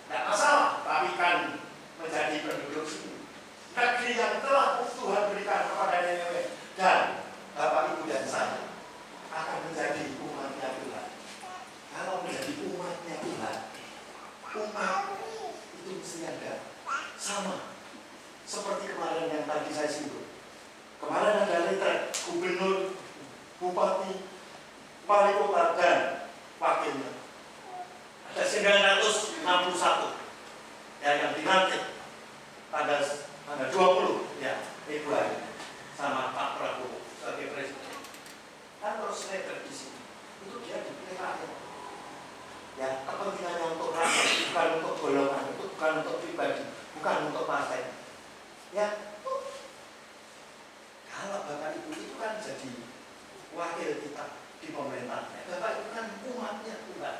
tidak masalah. Tapi kan menjadi penduduk sini. Negeri yang telah Tuhan berikan kepada nenek moyang dan Bapak Ibu dan saya akan menjadi umatnya Tuhan. Kalau menjadi umatnya Tuhan, umat itu mesti ada sama seperti kemarin yang tadi saya singgung. Kemarin ada retret gubernur, bupati, wali kota dan wakilnya. Ada 961 ya, yang dilantik pada 20 ya Februari sama Pak Prabowo sebagai presiden. Kan terus retret di sini. Itu dia dipilih rakyat. Ya, kepentingannya untuk rakyat, bukan untuk golongan, itu bukan untuk pribadi, bukan untuk partai. Ya, kalau Bapak Ibu itu kan jadi wakil kita di pemerintah. Bapak Ibu kan umatnya Tuhan.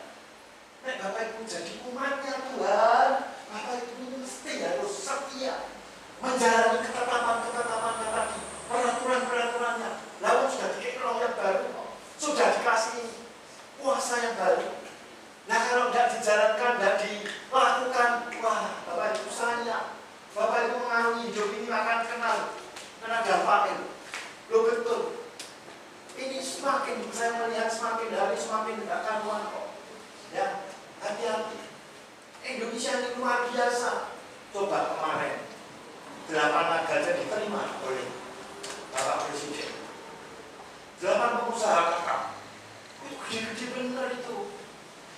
Nek Bapak Ibu jadi umatnya Tuhan, Bapak Ibu mesti harus setia menjalani ketetapan-ketetapannya tadi, peraturan-peraturannya. Lalu sudah dikasih yang baru, sudah dikasih kuasa yang baru. Nah, kalau tidak dijalankan, tidak dilakukan, wah, Bapak Ibu saya, Bapak Ibu mengalami hidup ini akan kena dampaknya. Loh betul. Ini semakin saya melihat semakin hari semakin tidak karuan kok. Ya, hati-hati. Indonesia ini luar biasa. Coba kemarin 8 gajah diterima oleh Bapak Presiden. 8 pengusaha kakak. Itu gede-gede benar itu.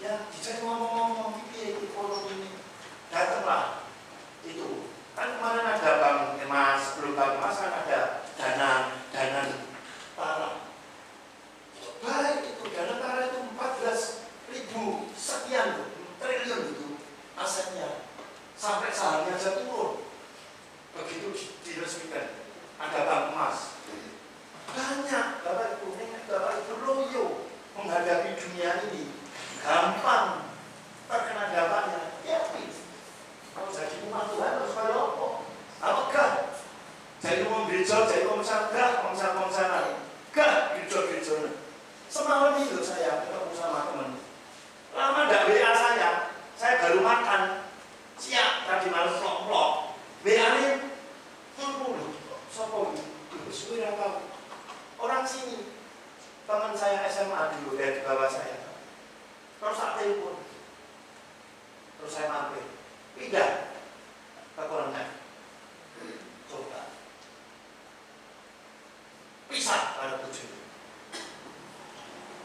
Ya, bisa ngomong-ngomong ekonomi ini. Datanglah itu. Kan kemarin ada Bank Emas, sebelum Bank Emas kan ada dana Tara. Baik itu, dana Tara itu 14.000 sekian triliun itu asetnya. Sampai sahamnya aja turun. Begitu diresmikan, ada Bank Emas. Banyak Bapak Ibu, Bapak Ibu loyo menghadapi dunia ini. Gampang terkena dampaknya. Ya, kalau jadi umat Tuhan harus kayak apa? Apakah jadi umum gereja, jadi umum sanggah, konser-konseran? Gak, gereja-gereja. Semalam itu saya ketemu sama teman. Lama tidak WA saya baru makan. Siap, tadi malam vlog. WA-nya, sopo sudah tahu. Orang sini, teman saya SMA dulu, ya di bawah saya. Terus saya telepon. Terus saya mampir. Pindah ke Kolonel. Coba pisah pada tujuh.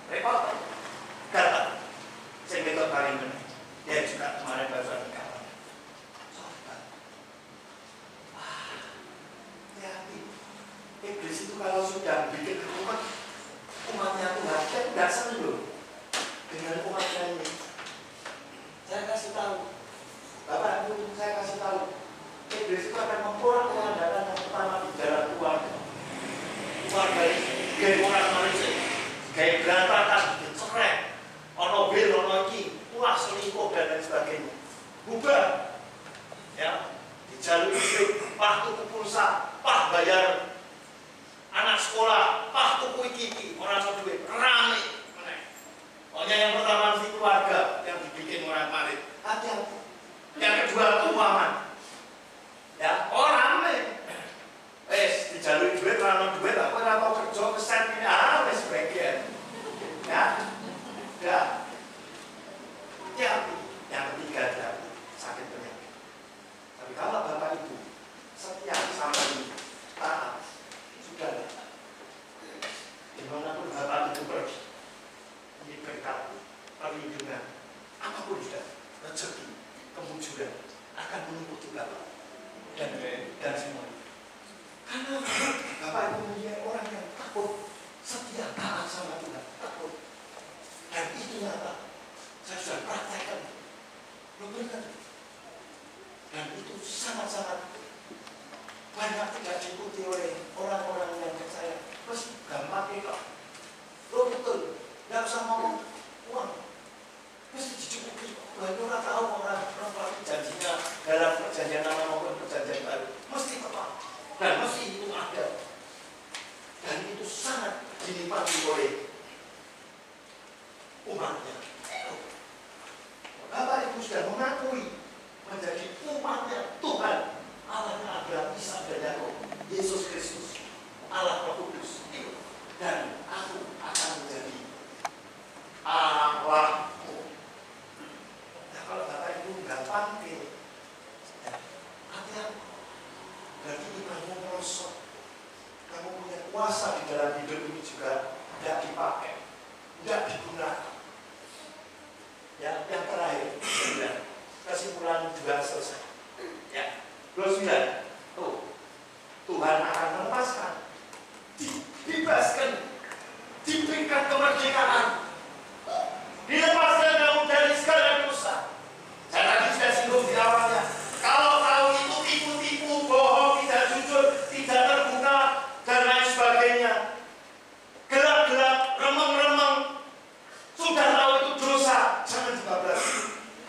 Repot. Datang. Saya minta paling benar. Dia juga kemarin baru nikah. Coba. Hati-hati. Iblis itu kalau sudah bikin umatnya Tuhan Saya tidak senang dengan umatnya ini. Saya kasih tahu, Bapak Ibu, saya kasih tahu, Iblis itu akan memporak-porandakan yang pertama di dalam keluarga. Keluarga ini kayak orang manusia, kayak berantakan, dicerai, ono bil, ono iki, wah selingkuh dan lain sebagainya. Bubar, ya, dijalur hidup, pah tuku pulsa, pah bayar anak sekolah, pah tuku iki, orang mau duit, rame. Pokoknya yang pertama mesti keluarga yang dibikin orang marit. Hati-hati. Yang kedua keuangan. Ya, orang nih. Dijalui duit, rano duit, apa rano kerja kesan ini, wes bagian. Ya, udah. Hati-hati. Yang ketiga adalah sakit penyakit. Tapi kalau Bapak Ibu setia sama ini, taat, sudah. Dimanapun Bapak Ibu pergi, ini berkat, perlindungan, apapun juga, rezeki, kemujuran akan mengikuti Bapak dan semua. Karena Bapak Ibu mempunyai orang yang takut, setia, taat sama Tuhan, takut. Dan itu nyata. Saya sudah praktekkan. Benar. Dan itu sangat-sangat banyak tidak diikuti oleh orang-orang yang percaya. Terus gampang kok. Lo betul, tidak usah ngomong uang. Mesti dicukupi. Orang tahu orang janjinya dalam perjanjian lama maupun perjanjian baru mesti tepat dan mesti itu ada. Dan itu sangat dinikmati oleh umatnya. Bapak Ibu sudah mengakui menjadi umatnya Tuhan, Allahnya Abraham, Ishak dan Yakub, Yesus Kristus, Allah Roh Kudus. Dan aku akan menjadi Allahmu. Nah, kalau Bapak Ibu nggak panggil, hati-hati. Berarti kamu merosot, kamu punya kuasa di dalam hidup ini juga tidak dipakai, tidak digunakan. Ya, yang terakhir, 9. Kesimpulan 2 selesai. Ya, 29. Tuh, Tuhan akan melepaskan, dibebaskan, diberikan kemerdekaan, dilepaskan kamu dari segala dosa. Saya tadi sudah singgung di awalnya. Kalau tahu itu tipu-tipu, bohong, tidak jujur, tidak terbuka, dan lain sebagainya, gelap-gelap, remeng-remeng, sudah tahu itu dosa, jangan dibablas.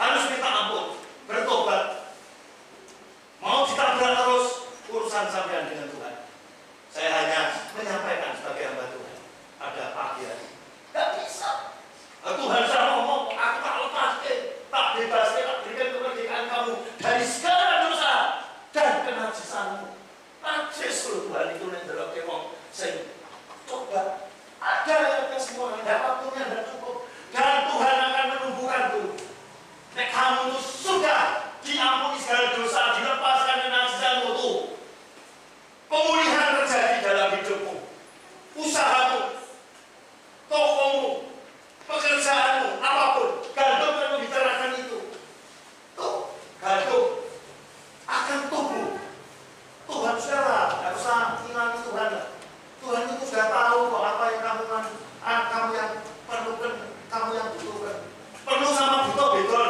Harus minta ampun, bertobat. Mau ditabrak terus, urusan sampean dengan Tuhan. Saya hanya menyampaikan sebagai hamba Tuhan. Ada pagi hari. Tidak bisa. Tuhan sudah ngomong, aku tak lepas, tak bebas, tak berikan kemerdekaan kamu dari segala dosa dan kenajisanmu. Najis loh Tuhan itu yang dalam kewong. Saya coba. Ada yang semua, ada waktunya, tidak cukup. Dan Tuhan akan menumbuhkan itu. Nek kamu itu sudah diampuni segala dosa, dilepaskan kenajisanmu itu. Pemulihan terjadi dalam hidupmu, usahamu, tokomu, pekerjaanmu, apapun. Gandum yang membicarakan itu. Tuh, gandum akan tumbuh. Tuhan sudahlah, tidak usah hilang Tuhan lah. Tuhan itu sudah tahu kok apa yang kamu yang perlukan, kamu yang butuhkan. Perlu sama butuh betul.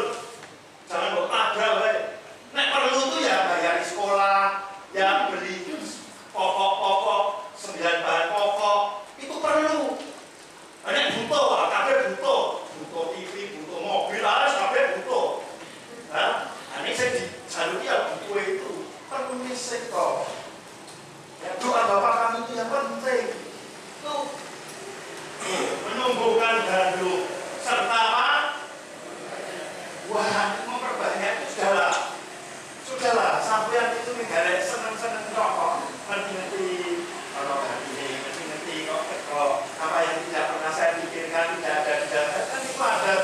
Jangan kok tabrak baik. Nek perlu itu ya bayar sekolah, ya beli pokok-pokok, 9 bahan pokok, itu perlu. Nek butuh, kabeh butuh TV, butuh mobil, harus kabeh butuh. Nah, ini saya dijaluri ya butuh itu perlu misik kok. Ya, doa Bapak kami itu yang penting. Tuh, menumbuhkan gandum serta apa? Wah, memperbanyak sudahlah, sampean itu negara seneng-seneng rokok, ngerti-ngerti kalau ngerti kok apa yang tidak pernah saya pikirkan tidak ada di dalam kan itu ada.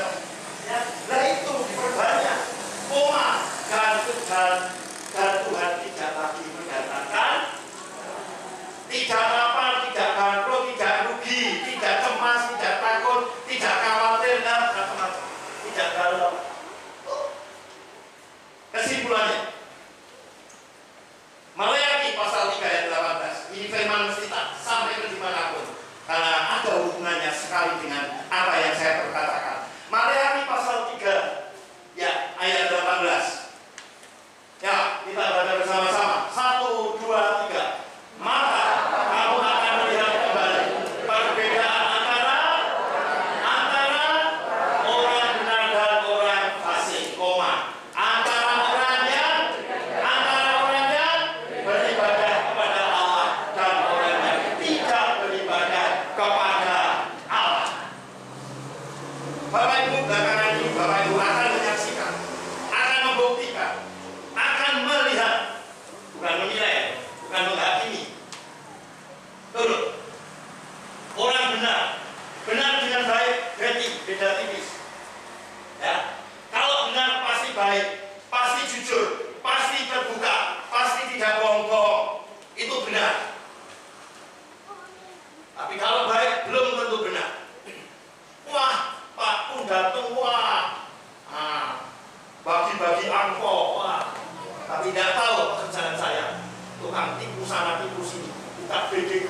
Ya, lah itu diperbanyak. Koma dan Tuhan tidak lagi mendatangkan, tidak apa, tidak bangkrut, tidak rugi, tidak cemas, tidak takut, tidak khawatir, dan macam-macam, tidak galau. Kesimpulannya, Maleakhi pasal 3 ayat 18. Ini firman mesti tak sampai ke dimanapun, karena ada hubungannya sekali dengan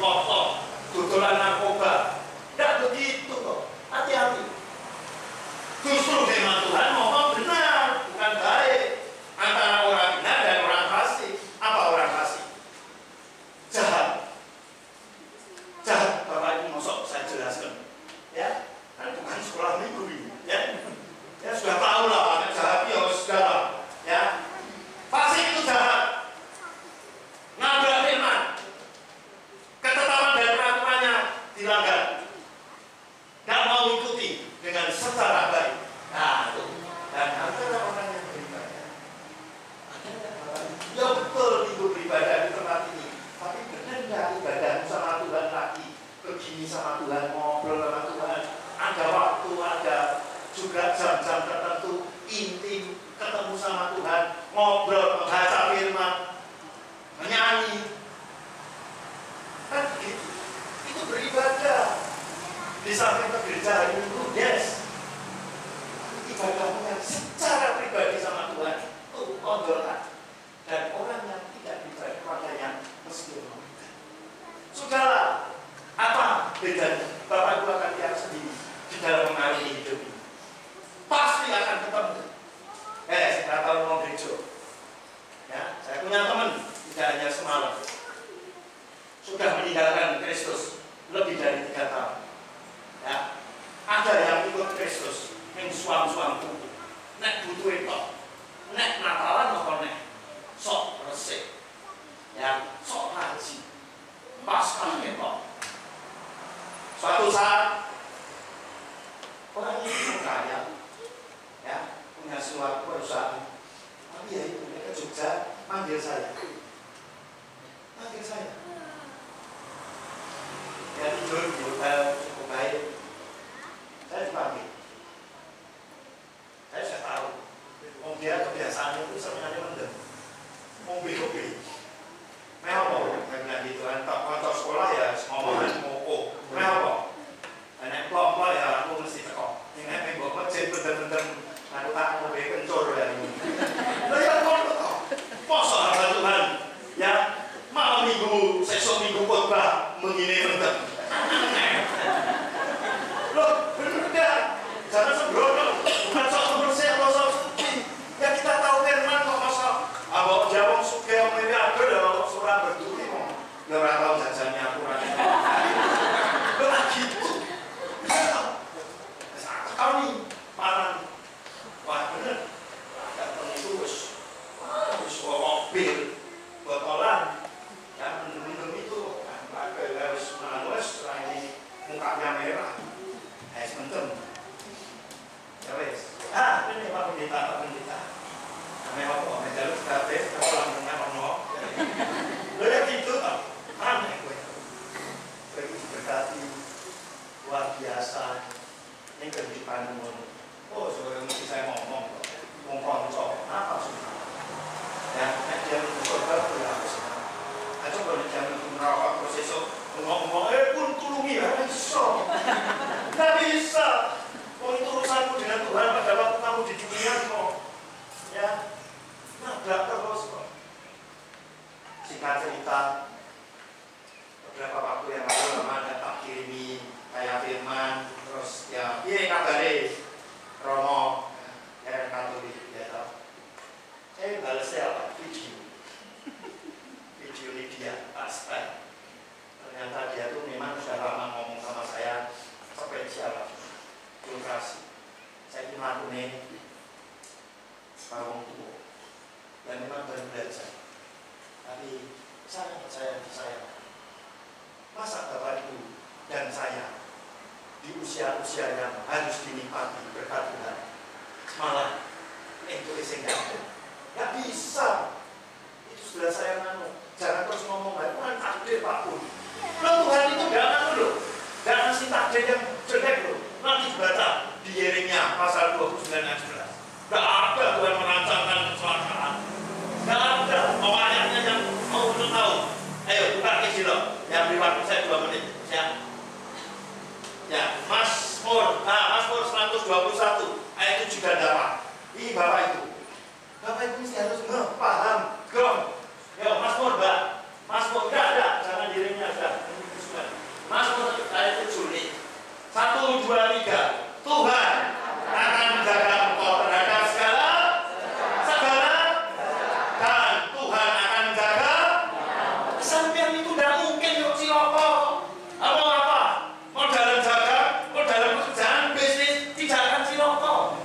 kotor, dodolan narkoba. Tidak begitu kok. Hati-hati. Justru firman Tuhan ngomong benar, bukan baik. Antara orang benar dan orang fasik. Apa orang fasik? Jahat. Jahat. Bapak ini masuk saya jelaskan. Ya, kan bukan sekolah minggu ini. Ya, ya sudah tahu lah. Jahat ya sudah lah. Ya, fasik itu jahat. Nabrak firman. Ketetapan dan peraturannya dilanggar. Tidak mau ikuti dengan secara baik. Nah, itu. Dan ada orang yang beribadah. Ada orang yang betul itu beribadah di tempat ini. Tapi benar nggak ibadahmu sama Tuhan lagi? Begini sama Tuhan, ngobrol sama Tuhan. Ada waktu, ada juga jam-jam tertentu intim ketemu sama Tuhan, ngobrol, membaca firman, menyanyi. Kan begitu. Itu beribadah. Di samping ke gereja hari Minggu, yes. Ibadahmu yang secara pribadi sama Tuhan itu tonjolkan. Dan orang yang tidak beribadah kepadanya mesti meminta. Sudahlah, apa bedanya? Bapak Ibu akan lihat sendiri di dalam mengarungi hidup ini. Pasti akan ketemu. Saya tahu mau gereja. Ya, saya punya teman, tidak hanya semalam. Sudah meninggalkan Kristus lebih dari 3 tahun. Ya, ada yang ikut Kristus, yang suam-suam kuku, nek butuh itu, nek Natalan apa nek sok resik, ya sok haji, pasca itu. Suatu saat orang ini kaya, ya punya suatu perusahaan, tapi ya itu ke Jogja manggil saya, ya tidur di hotel cukup baik. Saya dipanggil. Saya sudah tahu. Dia kebiasaan itu sebenarnya mendem. Mobil-mobil. Mewah. Saya bilang gitu kan. Kantor sekolah ya ngomongan moko. Mewah. Dan kelompok ya aku mesti teko. Yang bawa masjid bener-bener aku tak mobil kencur ya ini. Lah ya kok. Masa hamba Tuhan ya malam minggu, sesuk minggu khotbah mengini mendem. Loh, bener enggak? Jangan sembrono, bukan sok bersih atau sok suci. Ya kita tahu firman kok masa abang jawab suke om miliarder ya surah berduri kok. Ya ora tahu jajannya akurat. Lah gitu. Kau nih parah. Wah bener. Datang itu wis mobil botolan. Ya minum itu pakai wis manus ini mukanya merah. Mentem. Ya wes. Ini Pak Pendeta. Namanya apa? Menjaluk kabeh pulang dengan ono. Lho ya gitu toh. Aneh kowe. Kowe berkati luar biasa. Ini kehidupan ngono. Oh, sebenarnya mesti saya ngomong kok. Wong kanca. Apa sih? Ya, nek dia mencoba ya aku senang. Aja kok nek dia merokok terus esuk ngomong pun tulungi ya iso. Nggak bisa. Itu urusanmu dengan Tuhan pada waktu kamu di dunia kok. Ya, nggak terus kok. Singkat cerita, beberapa waktu yang lalu ada tak kirimi kayak firman, terus ya, iya kabare Romo, ya Katolik, ya tahu. Saya balasnya apa? Video ini dia, pasti. Ternyata dia tuh memang sudah lama ngomong sama saya spesial birokrasi. Saya ingin melakukan Bawang tua dan memang baru belajar. Tapi saya percaya di saya. Masa Bapak Ibu dan saya di usia-usia yang harus dinikmati berkat Tuhan malah itu nggak bisa. Itu sudah saya nganu. Jangan terus ngomong itu kan takdir Pak Pun. Tuhan itu gak nganu loh, gak ngasih takdir yang jelek loh. Nanti baca di Yeremia pasal 29 ayat 11. Gak ada Tuhan merancangkan kecelakaan. Gak ada. Mau ayatnya yang mau belum tahu. Ayo buka kecil loh. Yang beri waktu saya 2 menit. Ya, Mazmur 121 ayat 7 dan 8. Ini Bapak Ibu. Bapak Ibu mesti harus paham. Gom. Yo, Mazmur, Mbak. Mazmur, enggak ada. Jangan Yeremia, sudah. 2, 3. Tuhan akan menjaga engkau terhadap segala dan Tuhan akan menjaga sampean itu tidak mungkin yuk ciloko apa mau dalam jaga, mau dalam pekerjaan bisnis tidak akan ciloko,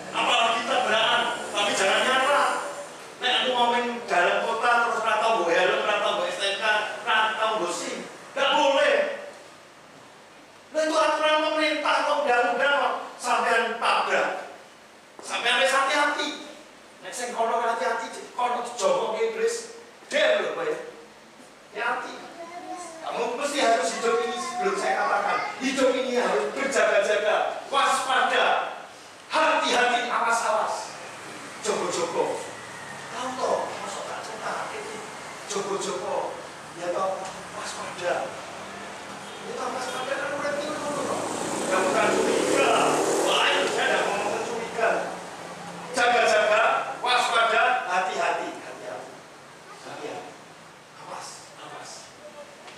apalagi tabrakan, tapi jangan nyala. Nek aku ngomong dalam kota terus ratau bu helm, ratau bu STNK, ratau bu SIM, nggak boleh. Nah itu aturan pemerintah kok undang-undang sampean tabrak, sampean harus hati-hati. Nek sing kono hati-hati, kono dijogo Inggris, der lho Pak ya. Hati. Kamu mesti harus hidup ini sebelum saya katakan. Hidup ini harus berjaga-jaga, waspada, hati-hati, awas-awas. Jogo-jogo. Tahu toh, masuk tak cetak ini. Jogo-jogo. Ya toh, waspada. Ya toh, waspada kan udah tidur toh. Ya bukan curiga. Lain, saya tidak ngomong curiga. Jaga-jaga, waspada, hati-hati.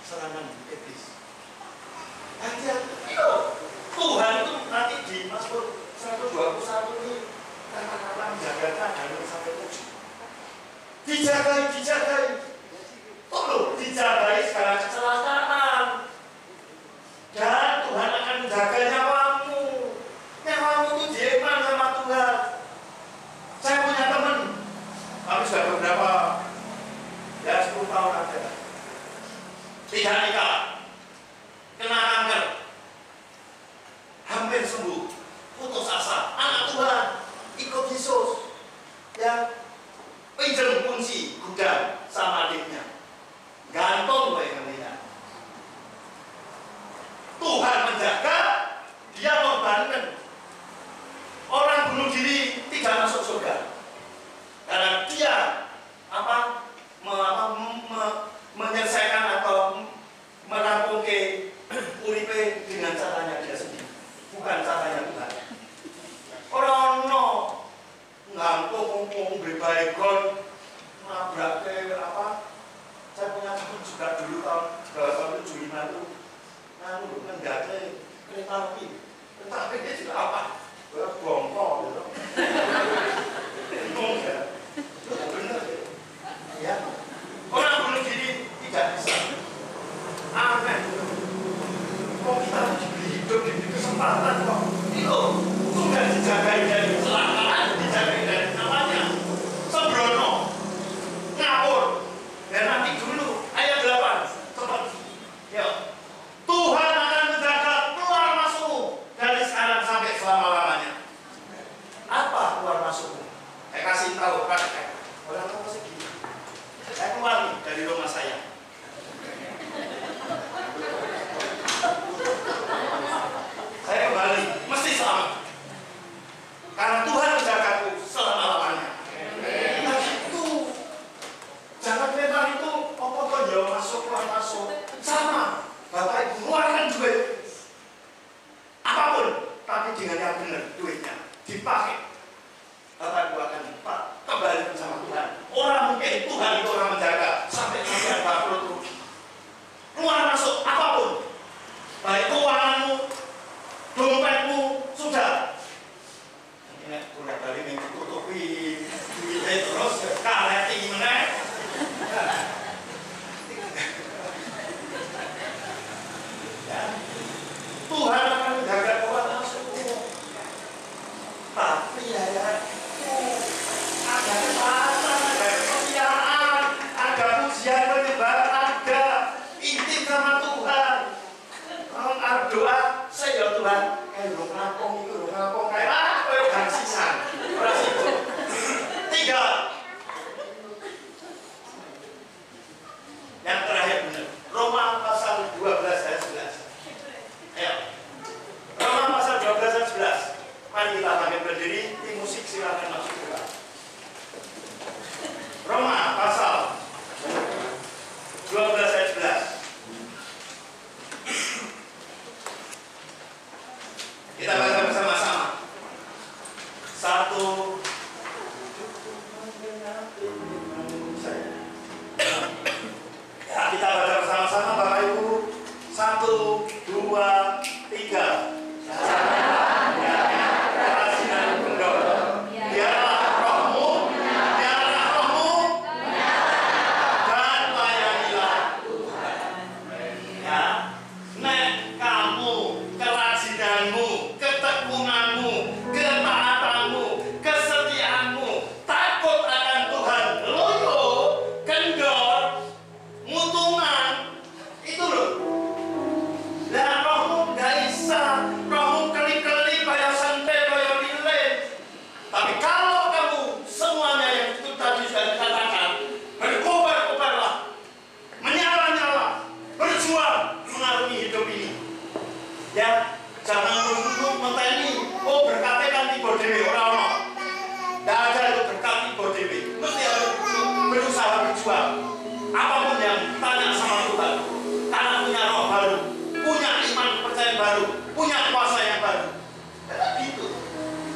Serangan iblis. Hati-hati. Tuhan itu nanti di Mazmur 121 ini kata-kata menjaga dari sampai ujung. Dijagai. Tolong dijagai segala kecelakaan. Dan Tuhan akan menjaga nyawamu. Nyawamu itu dieman sama Tuhan. Saya punya teman, kami sudah beberapa, ya 10 tahun ada. Tidak nikah, kena kanker, hampir sembuh, putus asa, anak Tuhan, ikut Yesus, ya, pinjam kunci gudang sama adiknya, gantung bayangnya. Tuhan menjaga, dia membantu. Orang bunuh diri tidak masuk surga, karena dia menyelesaikan atau merampung ke uripe dengan caranya dia sendiri, bukan caranya Tuhan. Orang no ngantuk berbaikon nabrak ke apa? Saya punya teman juga dulu tahun 75 itu ngendake kereta api. Kereta api dia juga apa? Bongkok gitu. Bingung ya? Bener ya? Orang bunuh diri tidak bisa. Aneh. Kok kita diberi hidup, diberi kesempatan kok itu sudah dijaga dari kecelakaan, dijaga dari namanya sembrono, ngawur. Dan nanti dulu ayat 8 cepat. Ya. Tuhan akan menjaga keluar masukmu dari sekarang sampai selama-lamanya. Apa keluar masukmu? Saya kasih tahu praktek. Orang tahu segini. Saya kembali dari rumah saya. Saya kembali, mesti selamat. Karena Tuhan menjagaku selama-lamanya. Nah itu, jangan mental itu, apa-apa jauh masuk, keluar masuk. Sama, Bapak Ibu keluarkan duit. Apapun, tapi dengan yang benar duitnya dipakai. Bapak Ibu akan kembali bersama Tuhan. Orang mungkin Tuhan itu orang menjaga sampai sampai bangkrut. Keluar masuk apapun, baik keuanganmu, dompetmu sudah. Ini pulang dari minggu tutupi, duitnya terus kaleti meneh. Ya. Tuhan akan menjaga keluar masukmu. Tapi ya. Ada kesalahan, ada kepiawaian, ada pujian penyembah, ada intim sama Tuhan. Kalau ada doa, saya Tuhan, kayak belum ngapong itu, belum ngapong kayak kayak sisan, orang situ. 3. Yang terakhir benar. Roma pasal 12 ayat 11. Ayo. Roma pasal 12 ayat 11. Mari kita bangkit berdiri, tim musik silakan masuk ke dalam. Roma pasal 12 ayat 11. Kita baca bersama-sama. 1. Ya, kita baca bersama-sama Bapak Ibu. 1, 2, 3. Ya, jangan untuk menteni. Oh, berkatnya kan tiba dewe orang-orang. Tidak ada itu berkat tiba dewe. Mesti harus berusaha berjuang. Apapun yang tanya sama Tuhan, karena punya roh baru, punya iman kepercayaan baru, punya kuasa yang baru. Tetap gitu.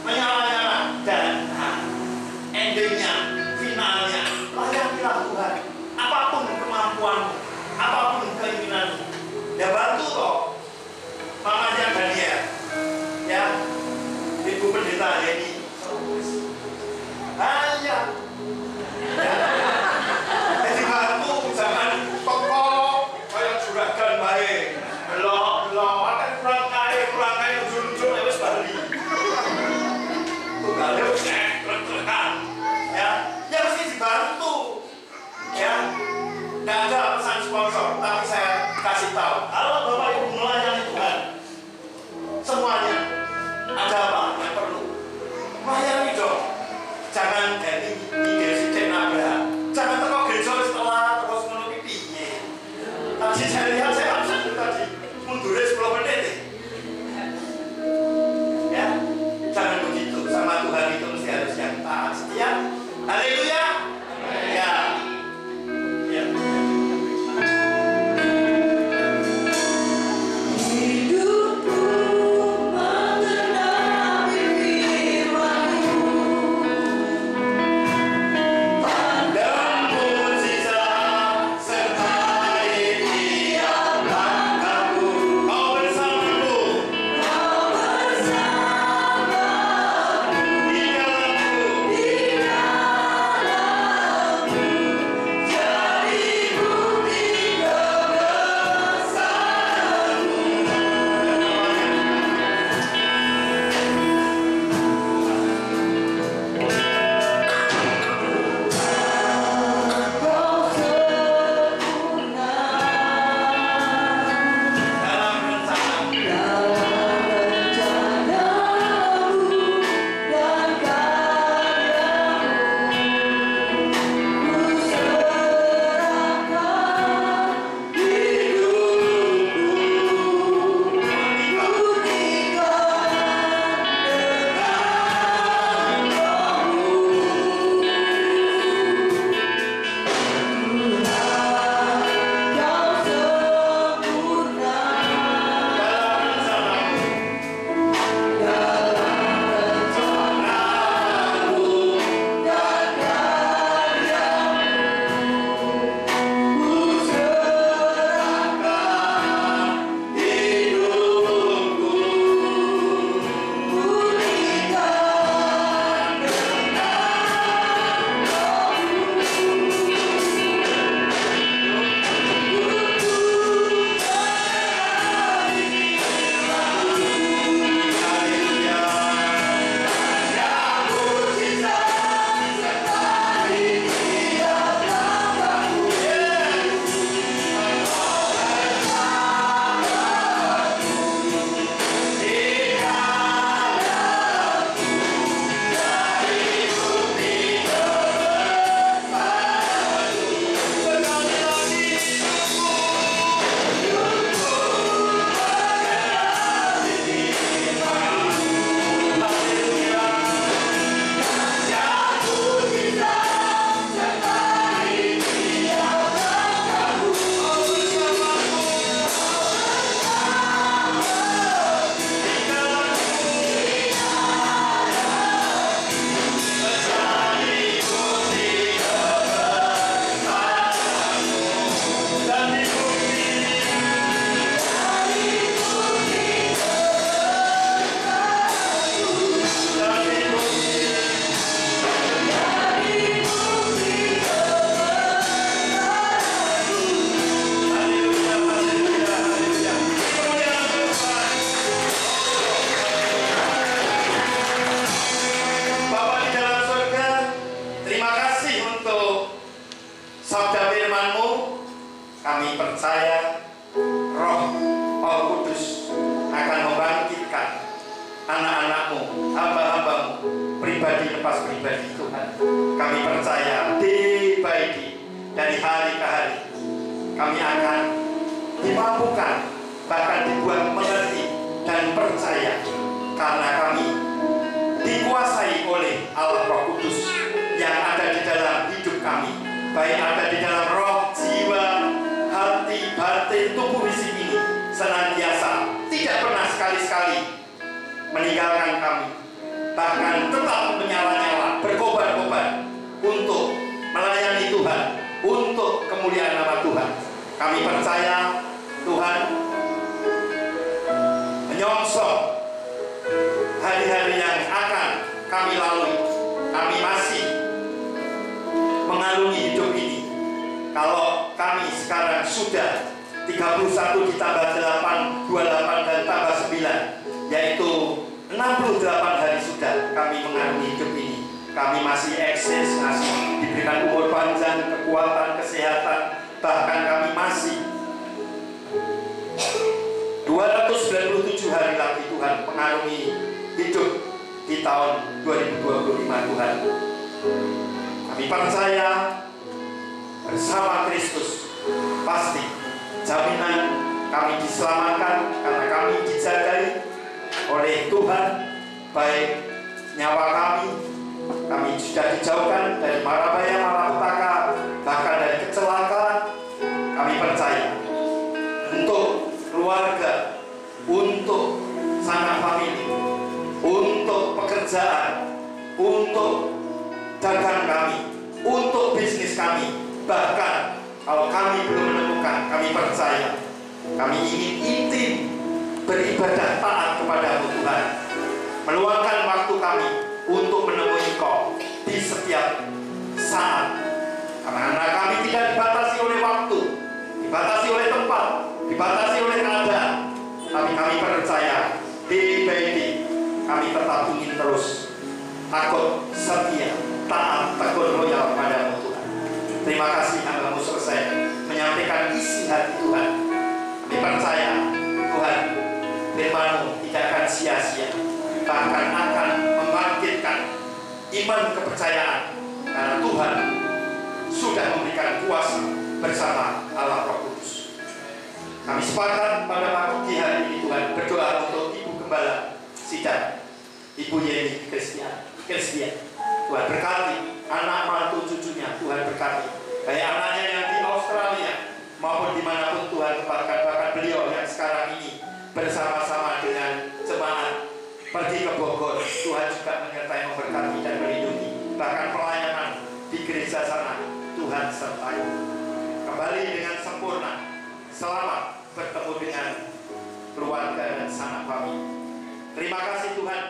Menyala-nyala dan endingnya, finalnya, layanilah Tuhan. Apapun kemampuanmu, apapun keinginanmu, ya bantu kok. Mamanya Daniel, ya, Ibu Pendeta Yeni, hanya, jadi bantu jangan toko kayak juragan baik, belok, akan kurang kaya, ujung-ujung lewat Bali. Tunggal lewat rekan, ya mesti dibantu, ya. Tidak ada pesan sponsor, tapi saya kasih tahu, kalau Bapak Ibu melayani Tuhan, semuanya ada apa yang perlu melayani dong. Jangan dari ide sistem Abraham, jangan tengok gereja setelah terus menutupi piye. Tadi saya lihat, saya langsung tadi mundurnya 10 menit. Ya, jangan begitu. Sama Tuhan itu mesti harus yang taat setia. Haleluya. Ya. percaya Roh Kudus akan membangkitkan anak-anakmu, hamba-hambamu, pribadi lepas pribadi Tuhan. Kami percaya day by day, dari hari ke hari, kami akan dimampukan, bahkan dibuat mengerti karena kami dikuasai oleh Allah Roh Kudus yang ada di dalam hidup kami, baik ada di dalam roh, jiwa, hati, batin, tubuh fisik ini, senantiasa tidak pernah sekali-sekali meninggalkan kami, bahkan tetap menyala-nyala, berkobar-kobar untuk melayani Tuhan, untuk kemuliaan nama Tuhan. Kami percaya Tuhan menyongsong hari-hari yang akan kami lalui. Kami masih mengarungi hidup ini. Kalau kami sekarang sudah 31 ditambah 8, 28 dan tambah 9, yaitu 68 hari sudah kami mengarungi hidup ini. Kami masih eksis, masih diberikan umur panjang, kekuatan, kesehatan, bahkan kami masih 297 hari lagi Tuhan mengarungi hidup di tahun 2025 Tuhan. Kami percaya bersama Kristus pasti jaminan kami diselamatkan karena kami dijagai oleh Tuhan, baik nyawa kami sudah dijauhkan dari mara bahaya, malapetaka, bahkan dari kecelakaan. Kami percaya untuk keluarga, untuk sanak famili, untuk pekerjaan, untuk dagang kami, untuk bisnis kami, bahkan kalau kami belum menemukan, kami percaya kami ingin intim beribadah taat kepada Tuhan, meluangkan waktu kami untuk menemui Engkau di setiap saat, karena kami tidak dibatasi oleh waktu, dibatasi oleh tempat, dibatasi oleh keadaan, tapi kami percaya day by day kami tetap ingin terus takut, setia, taat, tekun, loyal kepada Tuhan. Terima kasih Anda selesai menyampaikan isi hati Tuhan. Kami percaya Tuhan, firman-Mu tidak akan sia-sia, bahkan akan membangkitkan iman kepercayaan, karena Tuhan sudah memberikan kuasa bersama Allah Roh Kudus. Kami sepakat pada pagi hari ini Tuhan berdoa untuk Ibu Gembala Sidang, Ibu Yeni Kristian. Tuhan berkati anak mantu cucunya, Tuhan berkati baik anaknya yang di Australia maupun dimanapun Tuhan tempatkan, bahkan beliau yang sekarang ini bersama-sama dengan jemaat pergi ke Bogor. Tuhan juga menyertai, memberkati dan melindungi, bahkan pelayanan di gereja sana Tuhan sertai. Kembali dengan sempurna, selamat bertemu dengan keluarga dan sanak famili. Terima kasih Tuhan.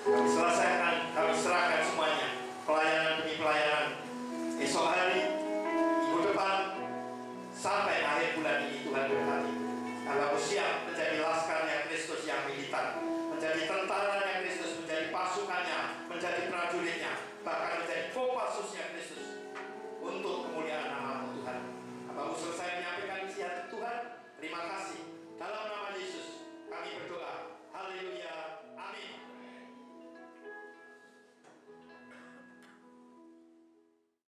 Kami selesaikan, kami serahkan semuanya, pelayanan demi pelayanan, esok hari, minggu depan, sampai akhir bulan ini Tuhan berkati. Kalau siap